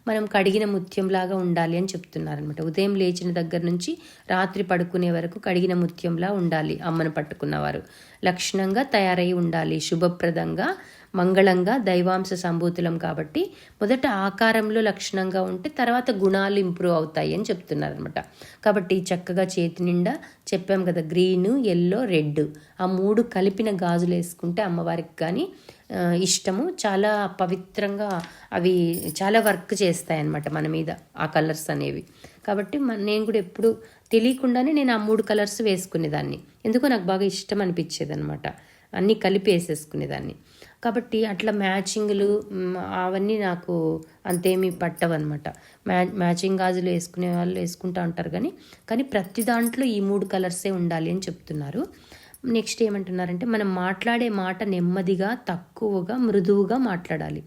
మనం కడిగిన ముత్యంలాగా ఉండాలి అని చెప్తున్నారనమాట. ఉదయం లేచిన దగ్గర నుంచి రాత్రి పడుకునే వరకు కడిగిన ముత్యంలా ఉండాలి అమ్మను పట్టుకున్నవారు. లక్షణంగా తయారై ఉండాలి, శుభప్రదంగా మంగళంగా దైవాంశ సంభూతులం. కాబట్టి మొదట ఆకారంలో లక్షణంగా ఉంటే తర్వాత గుణాలు ఇంప్రూవ్ అవుతాయి అని చెప్తున్నారనమాట. కాబట్టి చక్కగా చేతి నిండా చెప్పాం కదా, గ్రీన్, ఎల్లో, రెడ్, ఆ 3 కలిపిన గాజులు వేసుకుంటే అమ్మవారికి కానీ ఇష్టము. చాలా పవిత్రంగా అవి చాలా వర్క్ చేస్తాయి అన్నమాట మన మీద ఆ కలర్స్ అనేవి. కాబట్టి నేను కూడా ఎప్పుడు తెలియకుండానే నేను ఆ 3 కలర్స్ వేసుకునేదాన్ని. ఎందుకో నాకు బాగా ఇష్టం అనిపించేది అనమాట. అన్నీ కలిపి వేసేసుకునేదాన్ని. కాబట్టి అట్లా మ్యాచింగ్లు అవన్నీ నాకు అంతేమీ పట్టవన్నమాట. మ్యాచింగ్ గాజులు వేసుకునే వాళ్ళు వేసుకుంటూ ఉంటారు, కానీ ప్రతి దాంట్లో ఈ 3 కలర్సే ఉండాలి అని చెప్తున్నారు. నెక్స్ట్ ఏమంటున్నారంటే, మనం మాట్లాడే మాట నెమ్మదిగా, తక్కువగా, మృదువుగా మాట్లాడాలి.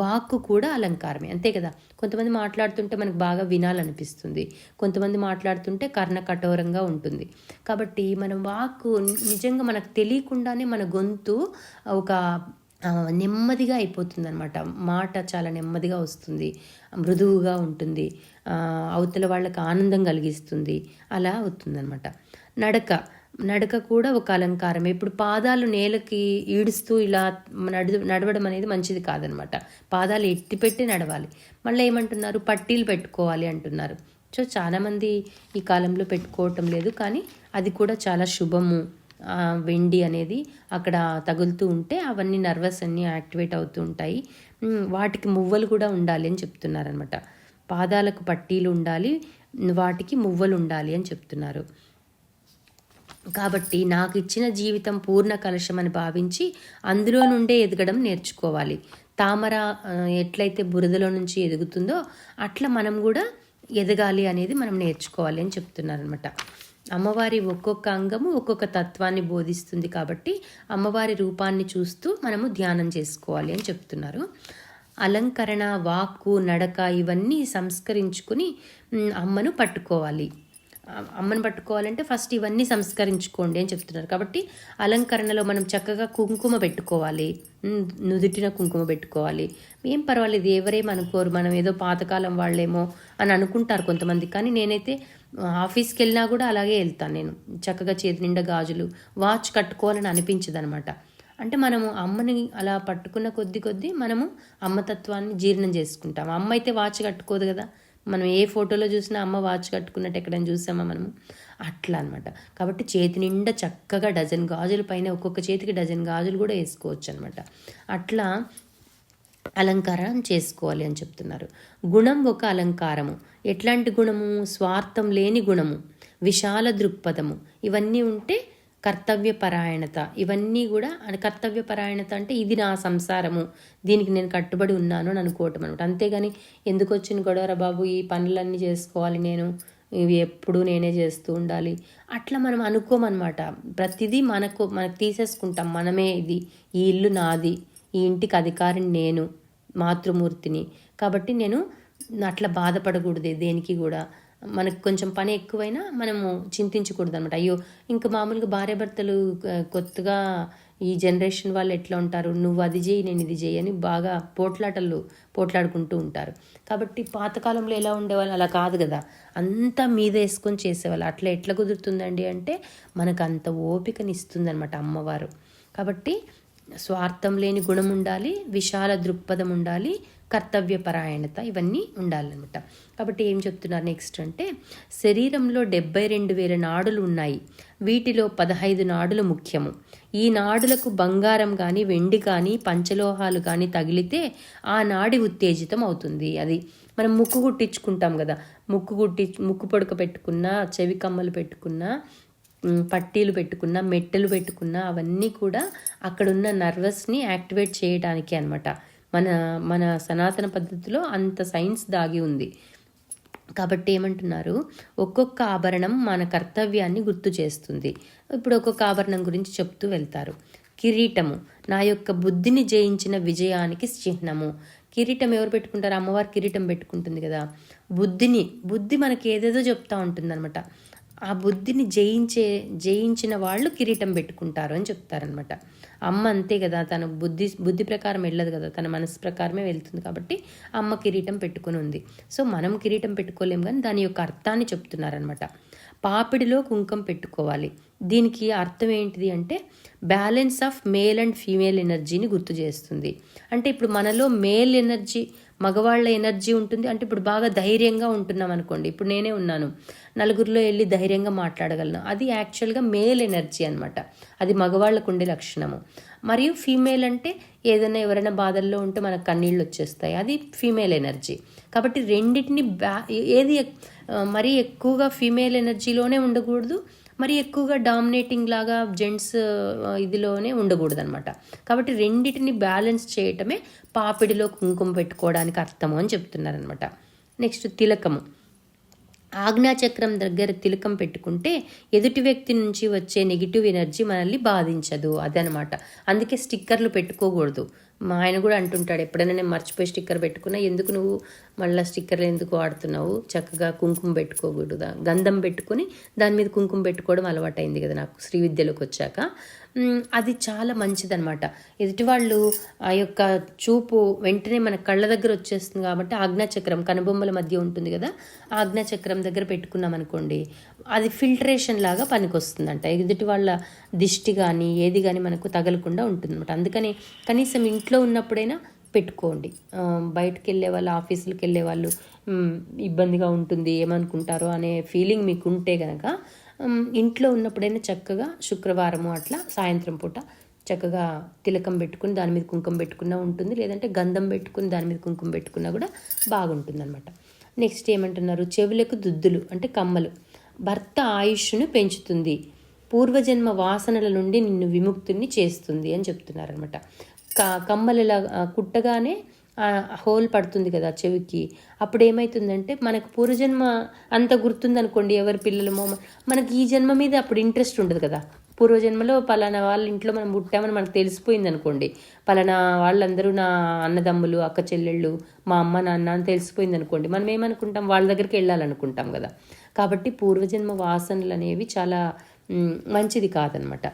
వాక్కు కూడా అలంకారమే, అంతే కదా. కొంతమంది మాట్లాడుతుంటే మనకు బాగా వినాలనిపిస్తుంది, కొంతమంది మాట్లాడుతుంటే కర్ణ కఠోరంగా ఉంటుంది. కాబట్టి మనం వాక్కు నిజంగా మనకు తెలియకుండానే మన గొంతు ఒక నెమ్మదిగా అయిపోతుంది అనమాట. మాట చాలా నెమ్మదిగా వస్తుంది, మృదువుగా ఉంటుంది, అవతల వాళ్ళకి ఆనందం కలిగిస్తుంది, అలా అవుతుందన్నమాట. నడక కూడా ఒక అలంకారం. ఇప్పుడు పాదాలు నేలకి ఈడుస్తూ ఇలా నడవడం అనేది మంచిది కాదనమాట. పాదాలు ఎత్తిపెట్టి నడవాలి. మళ్ళీ ఏమంటున్నారు, పట్టీలు పెట్టుకోవాలి అంటున్నారు. సో చాలామంది ఈ కాలంలో పెట్టుకోవటం లేదు, కానీ అది కూడా చాలా శుభము. వెండి అనేది అక్కడ తగులుతూ ఉంటే అవన్నీ నర్వస్ అన్నీ యాక్టివేట్ అవుతూ ఉంటాయి. వాటికి మువ్వలు కూడా ఉండాలి అని చెప్తున్నారనమాట. పాదాలకు పట్టీలు ఉండాలి, వాటికి మువ్వలు ఉండాలి అని చెప్తున్నారు. కాబట్టి నాకు ఇచ్చిన జీవితం పూర్ణ కలశం అని భావించి అందులో నుండే ఎదగడం నేర్చుకోవాలి. తామర ఎట్లయితే బురదలో నుంచి ఎదుగుతుందో అట్లా మనం కూడా ఎదగాలి అనేది మనం నేర్చుకోవాలి అని చెప్తున్నారనమాట. అమ్మవారి ఒక్కొక్క అంగము ఒక్కొక్క తత్వాన్ని బోధిస్తుంది. కాబట్టి అమ్మవారి రూపాన్ని చూస్తూ మనము ధ్యానం చేసుకోవాలి అని చెప్తున్నారు. అలంకరణ, వాక్కు, నడక ఇవన్నీ సంస్కరించుకుని అమ్మను పట్టుకోవాలి. అమ్మను పట్టుకోవాలంటే ఫస్ట్ ఇవన్నీ సంస్కరించుకోండి అని చెప్తున్నారు. కాబట్టి అలంకరణలో మనం చక్కగా కుంకుమ పెట్టుకోవాలి, నుదుటిన కుంకుమ పెట్టుకోవాలి. ఏం పర్వాలేదు, ఎవరేమనుకోరు, మనం ఏదో పాతకాలం వాళ్ళేమో అని అనుకుంటారు కొంతమంది. కానీ నేనైతే ఆఫీస్కి వెళ్ళినా కూడా అలాగే వెళ్తాను. నేను చక్కగా చేతి నిండా గాజులు, వాచ్ కట్టుకోవాలని అనిపించదు అనమాట. అంటే మనము అమ్మని అలా పట్టుకున్న కొద్దీ మనము అమ్మతత్వాన్ని జీర్ణం చేసుకుంటాం. అమ్మ అయితే వాచ్ కట్టుకోదు కదా. మనం ఏ ఫోటోలో చూసినా అమ్మ వాచ్ కట్టుకున్నట్టు ఎక్కడైనా చూసామా మనము, అట్లా అనమాట. కాబట్టి చేతి నిండా చక్కగా డజన్ గాజుల పైన ఒక్కొక్క చేతికి డజన్ గాజులు కూడా వేసుకోవచ్చు అనమాట. అట్లా అలంకారం చేసుకోవాలి అని చెప్తున్నారు. గుణం ఒక అలంకారము. ఎట్లాంటి గుణము? స్వార్థం లేని గుణము, విశాల దృక్పథము, ఇవన్నీ ఉంటే కర్తవ్యపరాయణత. ఇవన్నీ కూడా కర్తవ్యపరాయణత అంటే ఇది నా సంసారము, దీనికి నేను కట్టుబడి ఉన్నాను అని అనుకోవటం అనమాట. అంతేగాని ఎందుకు వచ్చిన గొడవరా బాబు, ఈ పనులన్నీ చేసుకోవాలి నేను, ఇవి ఎప్పుడు నేనే చేస్తూ ఉండాలి, అట్లా మనం అనుకోమన్నమాట. ప్రతిదీ మనకు తీసేసుకుంటాం. మనమే ఇది, ఈ ఇల్లు నాది, ఈ ఇంటికి అధికారిని నేను, మాతృమూర్తిని. కాబట్టి నేను అట్లా బాధపడకూడదు దేనికి కూడా. మనకు కొంచెం పని ఎక్కువైనా మనము చింతించకూడదు అనమాట. అయ్యో ఇంకా మామూలుగా భార్యాభర్తలు కొత్తగా ఈ జనరేషన్ వాళ్ళు ఎట్లా ఉంటారు, నువ్వు అది చేయి నేను ఇది చేయి అని బాగా పోట్లాడుకుంటూ ఉంటారు. కాబట్టి పాతకాలంలో ఎలా ఉండేవాళ్ళు అలా కాదు కదా, అంతా మీద వేసుకొని చేసేవాళ్ళు. అట్లా ఎట్లా కుదురుతుందండి అంటే మనకు అంత ఓపికనిస్తుంది అనమాట అమ్మవారు. కాబట్టి స్వార్థం లేని గుణం ఉండాలి, విశాల దృక్పథం ఉండాలి, కర్తవ్యపరాయణత ఇవన్నీ ఉండాలన్నమాట. కాబట్టి ఏం చెప్తున్నారు నెక్స్ట్ అంటే, శరీరంలో 72,000 నాడులు ఉన్నాయి. వీటిలో 15 నాడులు ముఖ్యము. ఈ నాడులకు బంగారం కానీ వెండి కానీ పంచలోహాలు కానీ తగిలితే ఆ నాడి ఉత్తేజితం అవుతుంది. అది మనం ముక్కు కుట్టించుకుంటాం కదా, ముక్కు పొడక పెట్టుకున్నా, చెవి కమ్మలు పెట్టుకున్నా, పట్టీలు పెట్టుకున్నా, మెట్టెలు పెట్టుకున్నా అవన్నీ కూడా అక్కడున్న నర్వస్ని యాక్టివేట్ చేయడానికి అనమాట. మన సనాతన పద్ధతిలో అంత సైన్స్ దాగి ఉంది. కాబట్టి ఏమంటున్నారు, ఒక్కొక్క ఆభరణం మన కర్తవ్యాన్ని గుర్తు చేస్తుంది. ఇప్పుడు ఒక్కొక్క ఆభరణం గురించి చెప్తూ వెళ్తారు. కిరీటము నా యొక్క బుద్ధిని జయించిన విజయానికి చిహ్నము. కిరీటం ఎవరు పెట్టుకుంటారు? అమ్మవారు కిరీటం పెట్టుకుంటుంది కదా. బుద్ధి మనకి ఏదేదో చెప్తా ఉంటుంది అనమాట. ఆ బుద్ధిని జయించిన వాళ్ళు కిరీటం పెట్టుకుంటారు అని చెప్తారనమాట. అమ్మ అంతే కదా, తన బుద్ధి ప్రకారం వెళ్ళదు కదా, తన మనసు ప్రకారమే వెళ్తుంది. కాబట్టి అమ్మ కిరీటం పెట్టుకుని ఉంది. సో మనం కిరీటం పెట్టుకోలేం, కానీ దాని యొక్క అర్థాన్ని చెప్తున్నారనమాట. పాపిడిలో కుంకుమ పెట్టుకోవాలి. దీనికి అర్థం ఏంటిది అంటే balance of male and female ఎనర్జీని గుర్తు చేస్తుంది. అంటే ఇప్పుడు మనలో మేల్ ఎనర్జీ, మగవాళ్ళ ఎనర్జీ ఉంటుంది. అంటే ఇప్పుడు బాగా ధైర్యంగా ఉంటున్నాం అనుకోండి, ఇప్పుడు నేనే ఉన్నాను, నలుగురిలో వెళ్ళి ధైర్యంగా మాట్లాడగలను, అది యాక్చువల్గా మేల్ ఎనర్జీ అనమాట. అది మగవాళ్ళకు ఉండే లక్షణము. మరియు ఫీమేల్ అంటే ఏదైనా ఎవరైనా బాధల్లో ఉంటే మనకు కన్నీళ్ళు వచ్చేస్తాయి, అది ఫీమేల్ ఎనర్జీ. కాబట్టి రెండింటిని ఏది మరీ ఎక్కువగా ఫీమేల్ ఎనర్జీలోనే ఉండకూడదు, మరి ఎక్కువగా డామినేటింగ్ లాగా జెంట్స్ ఇదిలోనే ఉండకూడదు అనమాట. కాబట్టి రెండింటిని బ్యాలెన్స్ చేయటమే పాపిడిలో కుంకుమ పెట్టుకోవడానికి అర్థము అని చెప్తున్నారనమాట. నెక్స్ట్ తిలకము. ఆజ్ఞాచక్రం దగ్గర తిలకం పెట్టుకుంటే ఎదుటి వ్యక్తి నుంచి వచ్చే నెగిటివ్ ఎనర్జీ మనల్ని బాధించదు, అదనమాట. అందుకే స్టిక్కర్లు పెట్టుకోకూడదు. మా ఆయన కూడా అంటుంటాడు, ఎప్పుడైనా నేను మర్చిపోయి స్టిక్కర్ పెట్టుకున్నా, ఎందుకు నువ్వు మళ్ళీ స్టిక్కర్లు ఎందుకు వాడుతున్నావు, చక్కగా కుంకుమ పెట్టుకోకూడదా, గంధం పెట్టుకుని దాని మీద కుంకుమ పెట్టుకోవడం అలవాటైంది కదా నాకు శ్రీ విద్యలోకి వచ్చాక. అది చాలా మంచిదనమాట. ఎదుటి వాళ్ళు ఆ యొక్క చూపు వెంటనే మన కళ్ళ దగ్గర వచ్చేస్తుంది. కాబట్టి ఆజ్ఞాచక్రం కనుబొమ్మల మధ్య ఉంటుంది కదా, ఆజ్ఞాచక్రం దగ్గర పెట్టుకున్నాం అనుకోండి, అది ఫిల్టరేషన్ లాగా పనికొస్తుందంట. ఎదుటి వాళ్ళ దిష్టి కానీ ఏది కానీ మనకు తగలకుండా ఉంటుందన్నమాట. అందుకని కనీసం ఇంట్లో ఉన్నప్పుడైనా పెట్టుకోండి. బయటకు వెళ్ళే వాళ్ళు, ఆఫీసులకు వెళ్ళే వాళ్ళు ఇబ్బందిగా ఉంటుంది, ఏమనుకుంటారో అనే ఫీలింగ్ మీకు ఉంటే కనుక ఇంట్లో ఉన్నప్పుడైనా చక్కగా శుక్రవారము అట్లా సాయంత్రం పూట చక్కగా తిలకం పెట్టుకుని దాని మీద కుంకుమ పెట్టుకున్నా ఉంటుంది, లేదంటే గంధం పెట్టుకుని దాని మీద కుంకుమ పెట్టుకున్నా కూడా బాగుంటుంది అనమాట. నెక్స్ట్ ఏమంటున్నారు, చెవులకు దుద్దులు అంటే కమ్మలు. భర్త ఆయుష్ను పెంచుతుంది, పూర్వజన్మ వాసనల నుండి నిన్ను విముక్తుని చేస్తుంది అని చెప్తున్నారనమాట. కమ్మలు ఇలా కుట్టగానే హోల్ పడుతుంది కదా చెవికి, అప్పుడు ఏమవుతుందంటే మనకు పూర్వజన్మ అంత గుర్తుందనుకోండి, ఎవరి పిల్లలమో మనకి ఈ జన్మ మీద అప్పుడు ఇంట్రెస్ట్ ఉండదు కదా. పూర్వజన్మలో పలానా వాళ్ళ ఇంట్లో మనం పుట్టామని మనకు తెలిసిపోయింది అనుకోండి, పలానా వాళ్ళందరూ నా అన్నదమ్ములు, అక్క చెల్లెళ్ళు, మా అమ్మ నాన్న అని తెలిసిపోయింది అనుకోండి, మనం ఏమనుకుంటాం, వాళ్ళ దగ్గరికి వెళ్ళాలనుకుంటాం కదా. కాబట్టి పూర్వజన్మ వాసనలు అనేవి చాలా మంచిది కాదనమాట.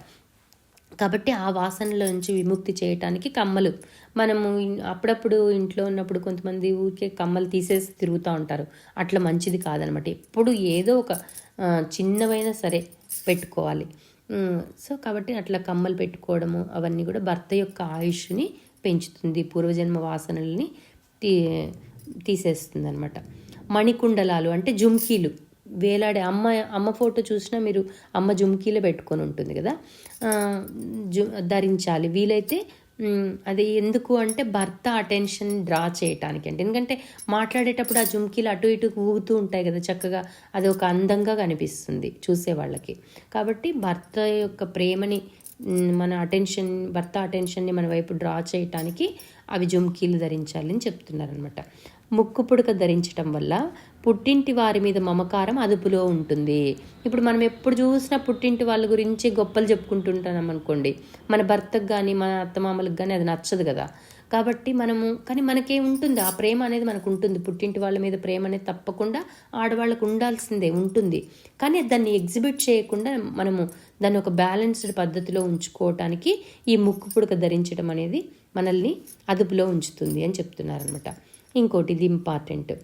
కాబట్టి ఆ వాసనల నుంచి విముక్తి చేయటానికి కమ్మలు, మనము అప్పుడప్పుడు ఇంట్లో ఉన్నప్పుడు కొంతమంది ఊరికే కమ్మలు తీసేసి తిరుగుతూ ఉంటారు, అట్లా మంచిది కాదనమాట. ఎప్పుడు ఏదో ఒక చిన్నవైనా సరే పెట్టుకోవాలి. సో కాబట్టి అట్లా కమ్మలు పెట్టుకోవడము అవన్నీ కూడా భర్త యొక్క ఆయుష్ని పెంచుతుంది, పూర్వజన్మ వాసనల్ని తీసేస్తుంది అనమాట. మణికుండలాలు అంటే జుమ్కీలు వేలాడే, అమ్మ ఫోటో చూసినా మీరు అమ్మ జుమ్కీలో పెట్టుకొని ఉంటుంది కదా, ధరించాలి వీలైతే. అది ఎందుకు అంటే భర్త అటెన్షన్ డ్రా చేయటానికి అంటే, ఎందుకంటే మాట్లాడేటప్పుడు ఆ జుమ్కీలు అటు ఇటు ఊగుతూ ఉంటాయి కదా, చక్కగా అది ఒక అందంగా కనిపిస్తుంది చూసే వాళ్ళకి. కాబట్టి భర్త యొక్క ప్రేమని భర్త అటెన్షన్ని మన వైపు డ్రా చేయటానికి అవి జుమ్కీలు ధరించాలని చెప్తున్నారనమాట. ముక్కు పుడక ధరించడం వల్ల పుట్టింటి వారి మీద మమకారం అదుపులో ఉంటుంది. ఇప్పుడు మనం ఎప్పుడు చూసినా పుట్టింటి వాళ్ళ గురించి గొప్పలు చెప్పుకుంటుంటాం అనుకోండి, మన భర్తకు కానీ మన అత్తమామలకు కానీ అది నచ్చదు కదా. కాబట్టి కానీ మనకేముంటుంది, ఆ ప్రేమ అనేది మనకు ఉంటుంది. పుట్టింటి వాళ్ళ మీద ప్రేమ అనేది తప్పకుండా ఆడవాళ్ళకు ఉండాల్సిందే ఉంటుంది. కానీ దాన్ని ఎగ్జిబిట్ చేయకుండా దాన్ని ఒక బ్యాలెన్స్డ్ పద్ధతిలో ఉంచుకోవటానికి ఈ ముక్కు పుడక ధరించడం అనేది మనల్ని అదుపులో ఉంచుతుంది అని చెప్తున్నారనమాట. ఇంకోటి ఇది ఇంపార్టెంట్,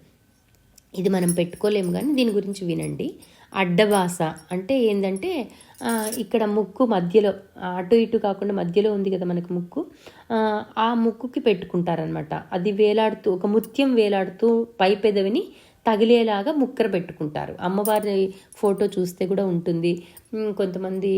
ఇది మనం పెట్టుకోలేము కానీ దీని గురించి వినండి. అడ్డబాస అంటే ఏంటంటే ఇక్కడ ముక్కు మధ్యలో అటు ఇటు కాకుండా మధ్యలో ఉంది కదా మనకు ముక్కు, ఆ ముక్కుకి పెట్టుకుంటారనమాట. అది వేలాడుతూ ఒక ముత్యం వేలాడుతూ పై పెదవిని తగిలేలాగా ముక్కర పెట్టుకుంటారు. అమ్మవారి ఫోటో చూస్తే కూడా ఉంటుంది. కొంతమంది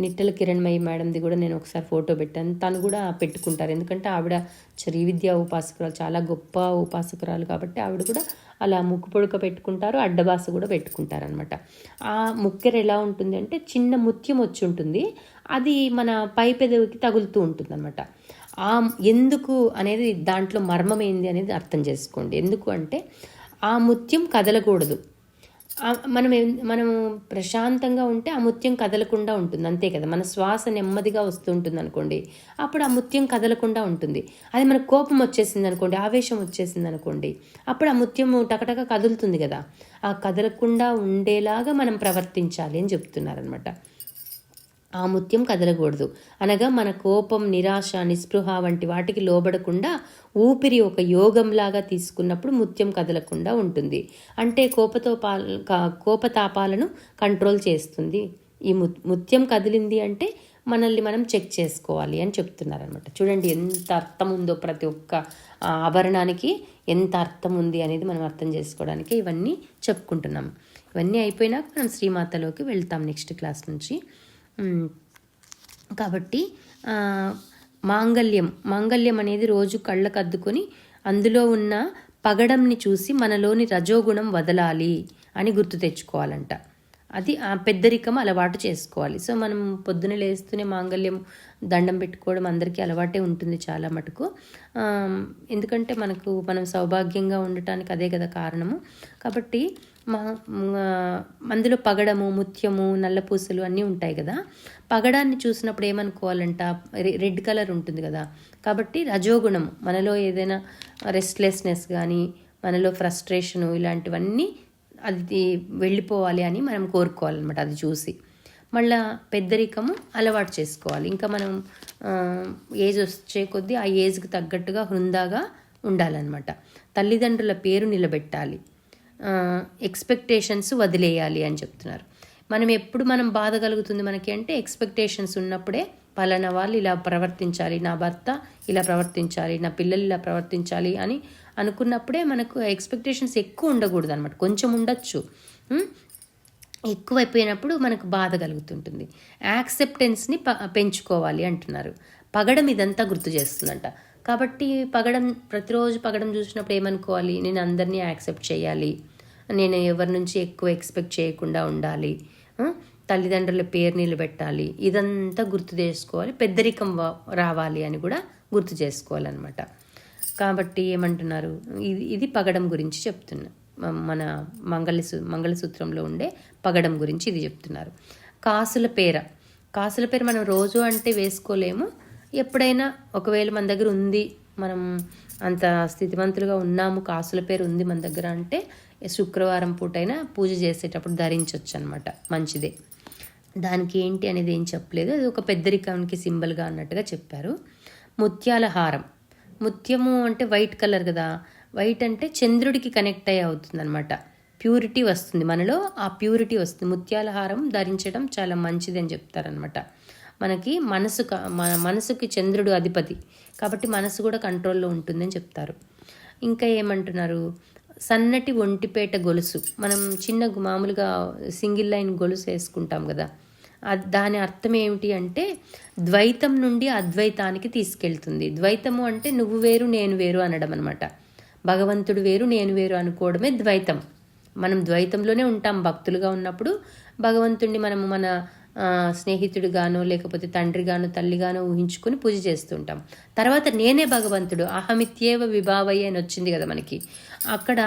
నిట్టల కిరణ్మయి మేడంది కూడా నేను ఒకసారి ఫోటో పెట్టాను, తను కూడా పెట్టుకుంటారు. ఎందుకంటే ఆవిడ శ్రీవిద్యా ఉపాసకురాలు, చాలా గొప్ప ఉపాసకురాలు కాబట్టి ఆవిడ కూడా అలా ముక్కు పొడక పెట్టుకుంటారు, అడ్డబాస కూడా పెట్టుకుంటారు అనమాట. ఆ ముక్కెర ఎలా ఉంటుంది అంటే చిన్న ముత్యం వచ్చి ఉంటుంది, అది మన పై పెదవికి తగులుతూ ఉంటుంది అనమాట. ఎందుకు అనేది దాంట్లో మర్మం ఏంది అనేది అర్థం చేసుకోండి. ఎందుకు అంటే ఆ ముత్యం కదలకూడదు. మనము ప్రశాంతంగా ఉంటే ఆ ముత్యం కదలకుండా ఉంటుంది, అంతే కదా. మన శ్వాస నెమ్మదిగా వస్తుంటుంది అనుకోండి, అప్పుడు ఆ ముత్యం కదలకుండా ఉంటుంది. అది మనకు కోపం వచ్చేసింది అనుకోండి, ఆవేశం వచ్చేసింది అనుకోండి, అప్పుడు ఆ ముత్యం టకటక కదులుతుంది కదా. ఆ కదలకుండా ఉండేలాగా మనం ప్రవర్తించాలి అని చెప్తున్నారనమాట. ఆ ముత్యం కదలకూడదు అనగా మన కోపం, నిరాశ, నిస్పృహ వంటి వాటికి లోబడకుండా ఊపిరి ఒక యోగంలాగా తీసుకున్నప్పుడు ముత్యం కదలకుండా ఉంటుంది. అంటే కోపతాపాలను కంట్రోల్ చేస్తుంది. ఈ ముత్యం కదిలింది అంటే మనల్ని మనం చెక్ చేసుకోవాలి అని చెప్తున్నారనమాట. చూడండి ఎంత అర్థం ఉందో, ప్రతి ఒక్క ఆభరణానికి ఎంత అర్థం ఉంది అనేది మనం అర్థం చేసుకోవడానికి ఇవన్నీ చెప్పుకుంటున్నాం. ఇవన్నీ అయిపోయినాక మనం శ్రీమాతలోకి వెళ్తాం నెక్స్ట్ క్లాస్ నుంచి. కాబట్టి మాంగళ్యం అనేది రోజు కళ్ళకు అద్దుకొని అందులో ఉన్న పగడంని చూసి మనలోని రజోగుణం వదలాలి అని గుర్తు తెచ్చుకోవాలంట. అది ఆ పెద్దరికం అలవాటు చేసుకోవాలి. సో మనం పొద్దున లేస్తూనే మాంగళ్యం దండం పెట్టుకోవడం అందరికీ అలవాటే ఉంటుంది చాలా మటుకు. ఎందుకంటే మనం సౌభాగ్యంగా ఉండటానికి అదే కదా కారణము. కాబట్టి అందులో పగడము, ముత్యము, నల్లపూసలు అన్నీ ఉంటాయి కదా. పగడాన్ని చూసినప్పుడు ఏమనుకోవాలంట, రెడ్ కలర్ ఉంటుంది కదా. కాబట్టి రజోగుణం, మనలో ఏదైనా రెస్ట్లెస్నెస్ కానీ మనలో ఫ్రస్ట్రేషను ఇలాంటివన్నీ అది వెళ్ళిపోవాలి అని మనం కోరుకోవాలన్నమాట. అది చూసి మళ్ళీ పెద్దరికము అలవాటు చేసుకోవాలి. ఇంకా మనం ఏజ్ వచ్చే కొద్దీ ఆ ఏజ్కి తగ్గట్టుగా హృందాగా ఉండాలన్నమాట. తల్లిదండ్రుల పేరు నిలబెట్టాలి, ఎక్స్పెక్టేషన్స్ వదిలేయాలి అని చెప్తున్నారు. మనం బాధ కలుగుతుంది మనకి అంటే ఎక్స్పెక్టేషన్స్ ఉన్నప్పుడే పలానా వాళ్ళు ఇలా ప్రవర్తించాలి, నా భర్త ఇలా ప్రవర్తించాలి, నా పిల్లలు ఇలా ప్రవర్తించాలి అని అనుకున్నప్పుడే మనకు ఎక్స్పెక్టేషన్స్ ఎక్కువ ఉండకూడదు అనమాట. కొంచెం ఉండొచ్చు, ఎక్కువైపోయినప్పుడు మనకు బాధ కలుగుతుంటుంది. యాక్సెప్టెన్స్ని పెంచుకోవాలి అంటున్నారు. పగడం ఇదంతా గుర్తు చేస్తుందంట. కాబట్టి ప్రతిరోజు పగడం చూసినప్పుడు ఏమనుకోవాలి, నేను అందరినీ యాక్సెప్ట్ చేయాలి, నేను ఎవరి నుంచి ఎక్కువ ఎక్స్పెక్ట్ చేయకుండా ఉండాలి, తల్లిదండ్రుల పేరు నిలబెట్టాలి, ఇదంతా గుర్తు చేసుకోవాలి. పెద్దరికం రావాలి అని కూడా గుర్తు చేసుకోవాలన్నమాట. కాబట్టి ఏమంటున్నారు, ఇది పగడం గురించి చెప్తున్నా. మన మంగళసూత్రంలో ఉండే పగడం గురించి ఇది చెప్తున్నారు. కాసుల పేర మనం రోజు అంటే వేసుకోలేము. ఎప్పుడైనా ఒకవేళ మన దగ్గర ఉంది, మనం అంత స్థితివంతులుగా ఉన్నాము, కాసుల పేరు ఉంది మన దగ్గర అంటే శుక్రవారం పూటైనా పూజ చేసేటప్పుడు ధరించవచ్చు అనమాట, మంచిదే. దానికి ఏంటి అనేది ఏం చెప్పలేదు, అది ఒక పెద్దరికానికి సింబల్గా అన్నట్టుగా చెప్పారు. ముత్యాల హారం, ముత్యము అంటే వైట్ కలర్ కదా, వైట్ అంటే చంద్రుడికి కనెక్ట్ అయ్యి అవుతుంది అనమాట. ప్యూరిటీ వస్తుంది మనలో, ఆ ప్యూరిటీ వస్తుంది. ముత్యాల హారం ధరించడం చాలా మంచిది అని చెప్తారనమాట. మనకి మనసుకి చంద్రుడు అధిపతి కాబట్టి మనసు కూడా కంట్రోల్లో ఉంటుందని చెప్తారు. ఇంకా ఏమంటున్నారు, సన్నటి ఒంటిపేట గొలుసు, మనం చిన్న మామూలుగా సింగిల్ లైన్ గొలుసు వేసుకుంటాం కదా, దాని అర్థం ఏమిటి అంటే ద్వైతం నుండి అద్వైతానికి తీసుకెళ్తుంది. ద్వైతము అంటే నువ్వు వేరు నేను వేరు అనడం అనమాట. భగవంతుడు వేరు నేను వేరు అనుకోవడమే ద్వైతం. మనం ద్వైతంలోనే ఉంటాం భక్తులుగా ఉన్నప్పుడు. భగవంతుడిని మనము మన స్నేహితుడిగానో లేకపోతే తండ్రిగానో తల్లిగానో ఊహించుకొని పూజ చేస్తుంటాం. తర్వాత నేనే భగవంతుడు, అహమిత్యేవ విభావయ్య అని వచ్చింది కదా మనకి. అక్కడ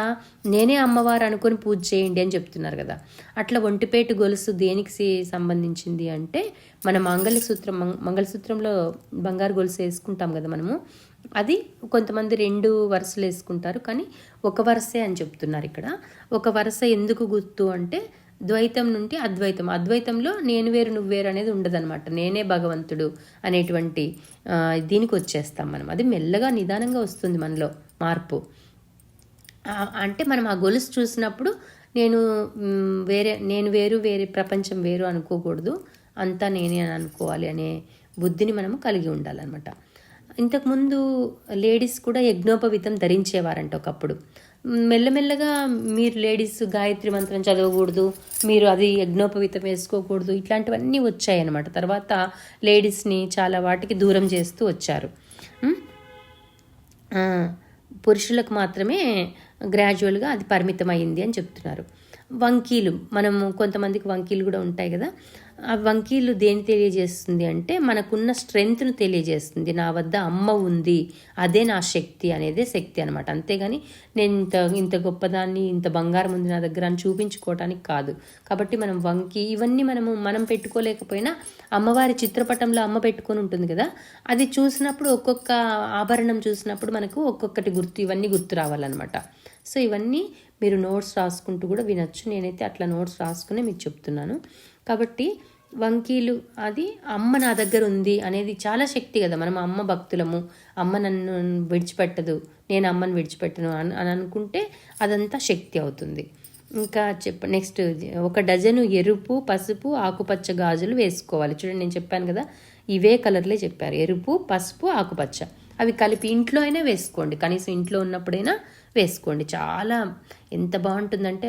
నేనే అమ్మవారు అనుకొని పూజ చేయండి అని చెప్తున్నారు కదా. అట్లా ఒంటిపేటు గొలుసు దేనికి సంబంధించింది అంటే, మన మంగళసూత్రంలో బంగారు గొలుసు వేసుకుంటాం కదా మనము. అది కొంతమంది 2 వరుసలు వేసుకుంటారు, కానీ ఒక వరుసే అని చెప్తున్నారు ఇక్కడ. ఒక వరుస ఎందుకు గుర్తు అంటే, ద్వైతం నుండి అద్వైతంలో నేను వేరు నువ్వు వేరు అనేది ఉండదన్నమాట. నేనే భగవంతుడు అనేటువంటి దీనికి వచ్చేస్తాం మనం. అది మెల్లగా నిదానంగా వస్తుంది మనలో మార్పు. అంటే మనం ఆ గొలుసు చూసినప్పుడు నేను వేరు, వేరే ప్రపంచం వేరు అనుకోకూడదు, అంతా నేనే అని అనుకోవాలి అనే బుద్ధిని మనము కలిగి ఉండాలన్నమాట. ఇంతకుముందు లేడీస్ కూడా యజ్ఞోపవీతం ధరించేవారంట ఒకప్పుడు. మెల్లమెల్లగా మీరు లేడీస్ గాయత్రి మంత్రం చదవకూడదు, మీరు అది యజ్ఞోపవీతం వేసుకోకూడదు, ఇట్లాంటివన్నీ వచ్చాయన్నమాట. తర్వాత లేడీస్ని చాలా వాటికి దూరం చేస్తూ వచ్చారు. పురుషులకు మాత్రమే గ్రాడ్యువల్గా అది పరిమితమైంది అని చెప్తున్నారు. వంకీలు, మనము కొంతమందికి వంకీలు కూడా ఉంటాయి కదా. ఆ వంకీలు దేని తెలియజేస్తుంది అంటే, మనకున్న స్ట్రెంగ్త్ను తెలియజేస్తుంది. నా వద్ద అమ్మ ఉంది, అదే నా శక్తి అనేదే శక్తి అనమాట. అంతేగాని నేను ఇంత గొప్పదాన్ని, ఇంత బంగారం ఉంది నా దగ్గర అని చూపించుకోవటానికి కాదు. కాబట్టి మనం ఇవన్నీ మనం పెట్టుకోలేకపోయినా అమ్మవారి చిత్రపటంలో అమ్మ పెట్టుకొని ఉంటుంది కదా, అది చూసినప్పుడు ఒక్కొక్క ఆభరణం చూసినప్పుడు మనకు ఒక్కొక్కటి ఇవన్నీ గుర్తు రావాలన్నమాట. సో ఇవన్నీ మీరు నోట్స్ రాసుకుంటూ కూడా వినొచ్చు. నేనైతే అట్లా నోట్స్ రాసుకునే మీకు చెప్తున్నాను. కాబట్టి వంకీలు, అది అమ్మ నా దగ్గర ఉంది అనేది చాలా శక్తి కదా. మనం అమ్మ భక్తులము, అమ్మ నన్ను విడిచిపెట్టదు, నేను అమ్మను విడిచిపెట్టను అని అనుకుంటే అదంతా శక్తి అవుతుంది. ఇంకా నెక్స్ట్ 1 డజను ఎరుపు, పసుపు, ఆకుపచ్చ గాజులు వేసుకోవాలి. చూడండి, నేను చెప్పాను కదా, ఇవే కలర్లే చెప్పారు, ఎరుపు, పసుపు, ఆకుపచ్చ. అవి కలిపి ఇంట్లో అయినా వేసుకోండి, కనీసం ఇంట్లో ఉన్నప్పుడైనా వేసుకోండి. చాలా ఎంత బాగుంటుందంటే,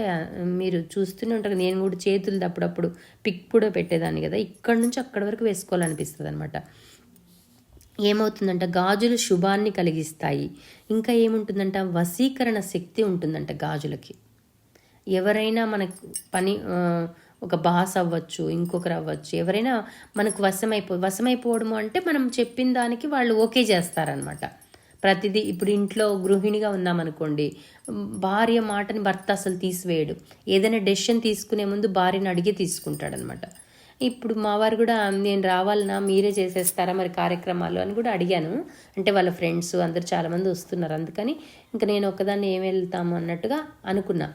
మీరు చూస్తూనే ఉంటారు. నేను కూడా చేతులు అప్పుడప్పుడు పిక్ కూడా పెట్టేదాన్ని కదా, ఇక్కడ నుంచి అక్కడ వరకు వేసుకోవాలనిపిస్తుంది అనమాట. ఏమవుతుందంట, గాజులు శుభాన్ని కలిగిస్తాయి. ఇంకా ఏముంటుందంట, వశీకరణ శక్తి ఉంటుందంట గాజులకి. ఎవరైనా మనకు ఒక బాస్ అవ్వచ్చు, ఇంకొకరు అవ్వచ్చు, ఎవరైనా మనకు వశమైపోవడము అంటే మనం చెప్పిన దానికి వాళ్ళు ఓకే చేస్తారనమాట. ప్రతిదీ ఇప్పుడు ఇంట్లో గృహిణిగా ఉన్నామనుకోండి, భార్య మాటని భర్త అసలు తీసివేయడు. ఏదైనా డెసిషన్ తీసుకునే ముందు భార్యని అడిగి తీసుకుంటాడనమాట. ఇప్పుడు మా వారు కూడా, నేను రావాలన్నా మీరే చేసేస్తారా మరి కార్యక్రమాలు అని కూడా అడిగాను. అంటే వాళ్ళ ఫ్రెండ్స్ అందరు చాలామంది వస్తున్నారు, అందుకని ఇంకా నేను ఒకదాన్ని ఏం వెళ్తాము అన్నట్టుగా అనుకున్నా.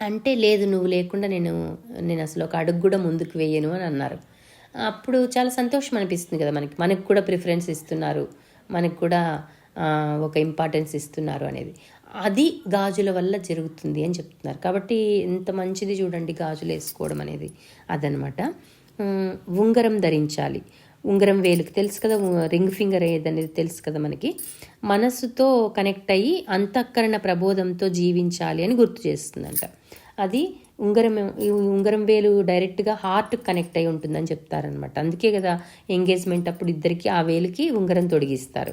అంటే లేదు, నువ్వు లేకుండా నేను అసలు ఒక అడుగు కూడా ముందుకు వేయను అని అన్నారు. అప్పుడు చాలా సంతోషం అనిపిస్తుంది కదా, మనకు కూడా ప్రిఫరెన్స్ ఇస్తున్నారు, మనకు కూడా ఒక ఇంపార్టెన్స్ ఇస్తున్నారు అనేది. అది గాజుల వల్ల జరుగుతుంది అని చెప్తున్నారు. కాబట్టి ఎంత మంచిది చూడండి గాజులు వేసుకోవడం అనేది, అదనమాట. ఉంగరం ధరించాలి. ఉంగరం వేలుకి తెలుసు కదా, రింగ్ ఫింగర్ ఏదనేది తెలుసు కదా మనకి. మనస్సుతో కనెక్ట్ అయ్యి అంతఃకరణ ప్రబోధంతో జీవించాలి అని గుర్తు చేస్తుందంట. అది ఉంగరం వేలు డైరెక్ట్గా హార్ట్ కనెక్ట్ అయి ఉంటుందని చెప్తారనమాట. అందుకే కదా ఎంగేజ్మెంట్ అప్పుడు ఇద్దరికి ఆ వేలుకి ఉంగరం తొడిగిస్తారు.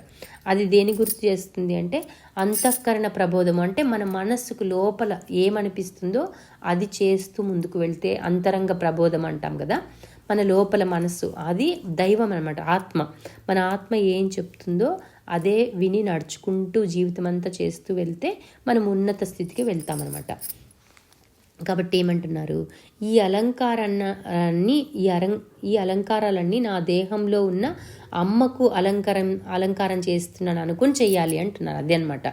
అది దేని గుర్తు చేస్తుంది అంటే, అంతఃకరణ ప్రబోధం అంటే మన మనస్సుకు లోపల ఏమనిపిస్తుందో అది చేస్తూ ముందుకు వెళ్తే అంతరంగ ప్రబోధం అంటాం కదా. మన లోపల మనస్సు, అది దైవం అనమాట, ఆత్మ. మన ఆత్మ ఏం చెప్తుందో అదే విని నడుచుకుంటూ జీవితం అంతా చేస్తూ వెళ్తే మనం ఉన్నత స్థితికి వెళ్తామన్నమాట. కాబట్టి ఏమంటున్నారు, ఈ అలంకారాలన్నీ నా దేహంలో ఉన్న అమ్మకు అలంకారం చేస్తున్నాను అనుకుని చెయ్యాలి అంటున్నారు. అదే అనమాట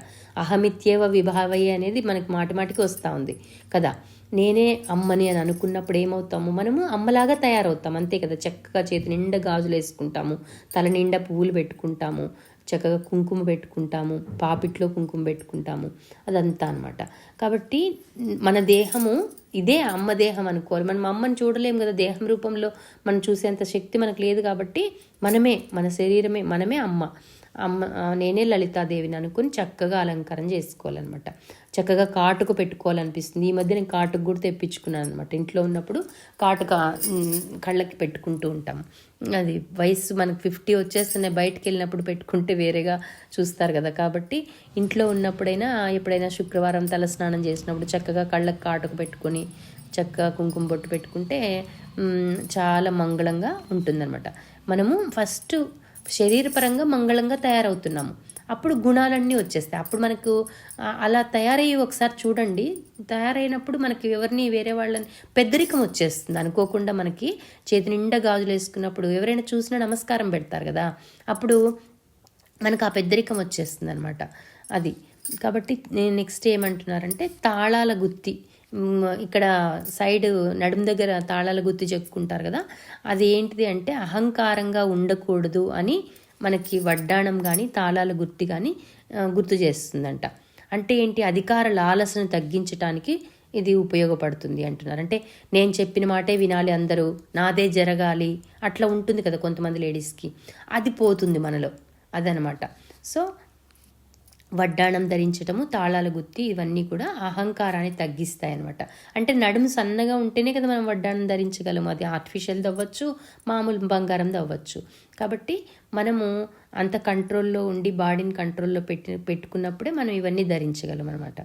అహమిత్యేవ విభావయ్య అనేది మనకి మాటిమాటికి వస్తూ ఉంది కదా. నేనే అమ్మని అని అనుకున్నప్పుడు ఏమవుతాము, మనము అమ్మలాగా తయారవుతాం, అంతే కదా. చక్కగా చేతి నిండా గాజులు వేసుకుంటాము, తల నిండా పువ్వులు పెట్టుకుంటాము, చక్కగా కుంకుమ పెట్టుకుంటాము, పాపిట్లో కుంకుమ పెట్టుకుంటాము, అదంతా అనమాట. కాబట్టి మన దేహము ఇదే అమ్మ దేహం అనుకోవాలి. మనం అమ్మని చూడలేము కదా, దేహం రూపంలో మనం చూసేంత శక్తి మనకు లేదు. కాబట్టి మన శరీరమే, మనమే అమ్మ. నేనే లలితాదేవిని అనుకుని చక్కగా అలంకారం చేసుకోవాలన్నమాట. చక్కగా కాటుకు పెట్టుకోవాలనిపిస్తుంది. ఈ మధ్య నేను కాటుకు కూడా తెప్పించుకున్నాను అనమాట. ఇంట్లో ఉన్నప్పుడు కాటుక కళ్ళకి పెట్టుకుంటూ ఉంటాం. అది వయసు మనకు 50 వచ్చేస్తున్నాయి, బయటకు వెళ్ళినప్పుడు పెట్టుకుంటే వేరేగా చూస్తారు కదా. కాబట్టి ఇంట్లో ఉన్నప్పుడైనా ఎప్పుడైనా శుక్రవారం తల స్నానం చేసినప్పుడు చక్కగా కళ్ళకి కాటుకు పెట్టుకొని చక్కగా కుంకుమ బొట్టు పెట్టుకుంటే చాలా మంగళంగా ఉంటుందన్నమాట. మనము ఫస్ట్ శరీరపరంగా మంగళంగా తయారవుతున్నాము, అప్పుడు గుణాలన్నీ వచ్చేస్తాయి. అప్పుడు మనకు అలా తయారయ్యి ఒకసారి చూడండి, తయారైనప్పుడు మనకి ఎవరిని వేరే వాళ్ళని పెద్దరికం వచ్చేస్తుంది అనుకోకుండా. మనకి చేతి నిండా గాజులు వేసుకున్నప్పుడు ఎవరైనా చూసినా నమస్కారం పెడతారు కదా, అప్పుడు మనకు ఆ పెద్దరికం వచ్చేస్తుంది అనమాట. అది కాబట్టి నేను నెక్స్ట్ ఏమంటున్నారంటే తాళాల గుత్తి. ఇక్కడ సైడ్ నడుము దగ్గర తాళాల గుత్తి చెప్పుకుంటారు కదా, అది ఏంటిది అంటే అహంకారంగా ఉండకూడదు అని మనకి వడ్డాణం కానీ తాళాల గుర్తి కానీ గుర్తు చేస్తుందంట. అంటే ఏంటి, అధికార లాలసను తగ్గించడానికి ఇది ఉపయోగపడుతుంది అంటున్నారు. అంటే నేను చెప్పిన మాటే వినాలి అందరూ, నాదే జరగాలి, అట్లా ఉంటుంది కదా కొంతమంది లేడీస్కి, అది పోతుంది మనలో, అదనమాట. సో వడ్డాణం ధరించటము, తాళాల గుత్తి, ఇవన్నీ కూడా అహంకారాన్ని తగ్గిస్తాయి అనమాట. అంటే నడుము సన్నగా ఉంటేనే కదా మనం వడ్డాణం ధరించగలము, అది ఆర్టిఫిషియల్ది అవ్వచ్చు, మామూలు బంగారంది అవ్వచ్చు. కాబట్టి మనము అంత కంట్రోల్లో ఉండి బాడీని కంట్రోల్లో పెట్టుకున్నప్పుడే మనం ఇవన్నీ ధరించగలం అనమాట.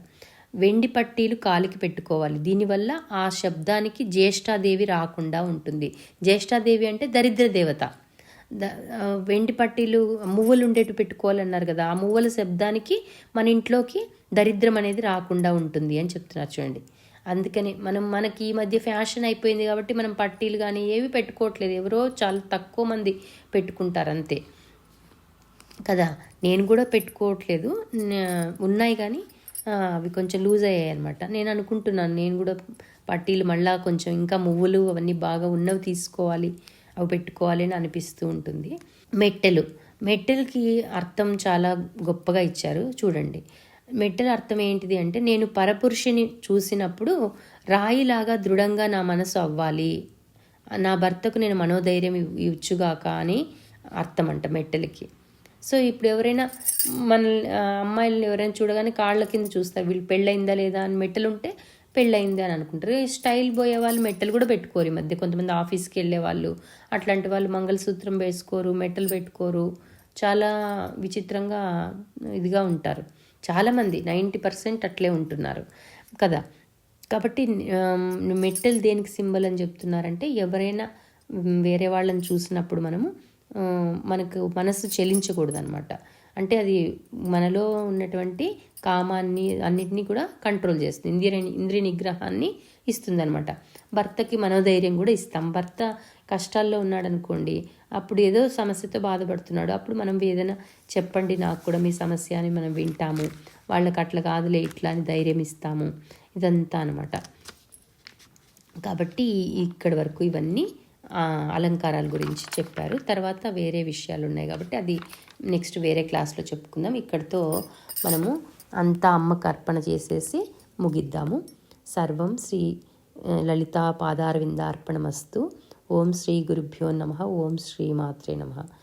వెండి పట్టీలు కాలికి పెట్టుకోవాలి, దీనివల్ల ఆ శబ్దానికి జ్యేష్ఠాదేవి రాకుండా ఉంటుంది. జ్యేష్ఠాదేవి అంటే దరిద్ర దేవత. వెండి పట్టీలు మువ్వలు ఉండేట్టు పెట్టుకోవాలన్నారు కదా, ఆ మువ్వల శబ్దానికి మన ఇంట్లోకి దరిద్రం అనేది రాకుండా ఉంటుంది అని చెప్తున్నారు చూడండి. అందుకని మనకి ఈ మధ్య ఫ్యాషన్ అయిపోయింది కాబట్టి మనం పట్టీలు కానీ ఏవి పెట్టుకోవట్లేదు, ఎవరో చాలా తక్కువ మంది పెట్టుకుంటారు అంతే కదా. నేను కూడా పెట్టుకోవట్లేదు, ఉన్నాయి కానీ అవి కొంచెం లూజ్ అయ్యాయి అనమాట. నేను అనుకుంటున్నాను నేను కూడా పట్టీలు మళ్ళీ కొంచెం ఇంకా మువ్వులు అవన్నీ బాగా ఉన్నవి తీసుకోవాలి, అవి పెట్టుకోవాలి అని అనిపిస్తూ ఉంటుంది. మెట్టెలకి అర్థం చాలా గొప్పగా ఇచ్చారు చూడండి. మెట్టెల అర్థం ఏంటిది అంటే, నేను పరపురుషుని చూసినప్పుడు రాయిలాగా దృఢంగా నా మనసు అవ్వాలి, నా భర్తకు నేను మనోధైర్యం ఇచ్చుగాక అని అర్థం అంట మెట్టెలకి. సో ఇప్పుడు ఎవరైనా మన అమ్మాయిలను ఎవరైనా చూడగానే కాళ్ళ కింద చూస్తారు, వీళ్ళు పెళ్ళయిందా లేదా అని. మెట్టెలు ఉంటే పెళ్ళయింది అని అనుకుంటారు. స్టైల్ పోయే వాళ్ళు మెట్టలు కూడా పెట్టుకోరు ఈ మధ్య. కొంతమంది ఆఫీస్కి వెళ్ళే వాళ్ళు అట్లాంటి వాళ్ళు మంగళసూత్రం వేసుకోరు, మెట్టలు పెట్టుకోరు, చాలా విచిత్రంగా ఇదిగా ఉంటారు చాలామంది. 90% అట్లే ఉంటున్నారు కదా. కాబట్టి మెట్టెలు దేనికి సింబల్ అని చెప్తున్నారంటే, ఎవరైనా వేరే వాళ్ళని చూసినప్పుడు మనకు మనసు చెలించకూడదు అనమాట. అంటే అది మనలో ఉన్నటువంటి కామాన్ని అన్నిటినీ కూడా కంట్రోల్ చేస్తుంది, ఇంద్రియ నిగ్రహాన్ని ఇస్తుంది అనమాట. భర్తకి మనోధైర్యం కూడా ఇస్తాం. భర్త కష్టాల్లో ఉన్నాడు అనుకోండి, అప్పుడు ఏదో సమస్యతో బాధపడుతున్నాడు, అప్పుడు మనం ఏదైనా చెప్పండి నాకు కూడా మీ సమస్య అని మనం వింటాము, వాళ్ళకి అట్లా కాదులే ఇట్లా అని ధైర్యం ఇస్తాము, ఇదంతా అనమాట. కాబట్టి ఇక్కడి వరకు ఇవన్నీ అలంకారాల గురించి చెప్పారు. తర్వాత వేరే విషయాలు ఉన్నాయి కాబట్టి అది నెక్స్ట్ వేరే క్లాస్లో చెప్పుకుందాం. ఇక్కడితో మనము అంతా అమ్మకు అర్పణ చేసేసి ముగిద్దాము. సర్వం శ్రీ లలితా పాదారవిందార్పణమస్తు. ఓం శ్రీ గురుభ్యో నమః. ఓం శ్రీ మాత్రే నమః.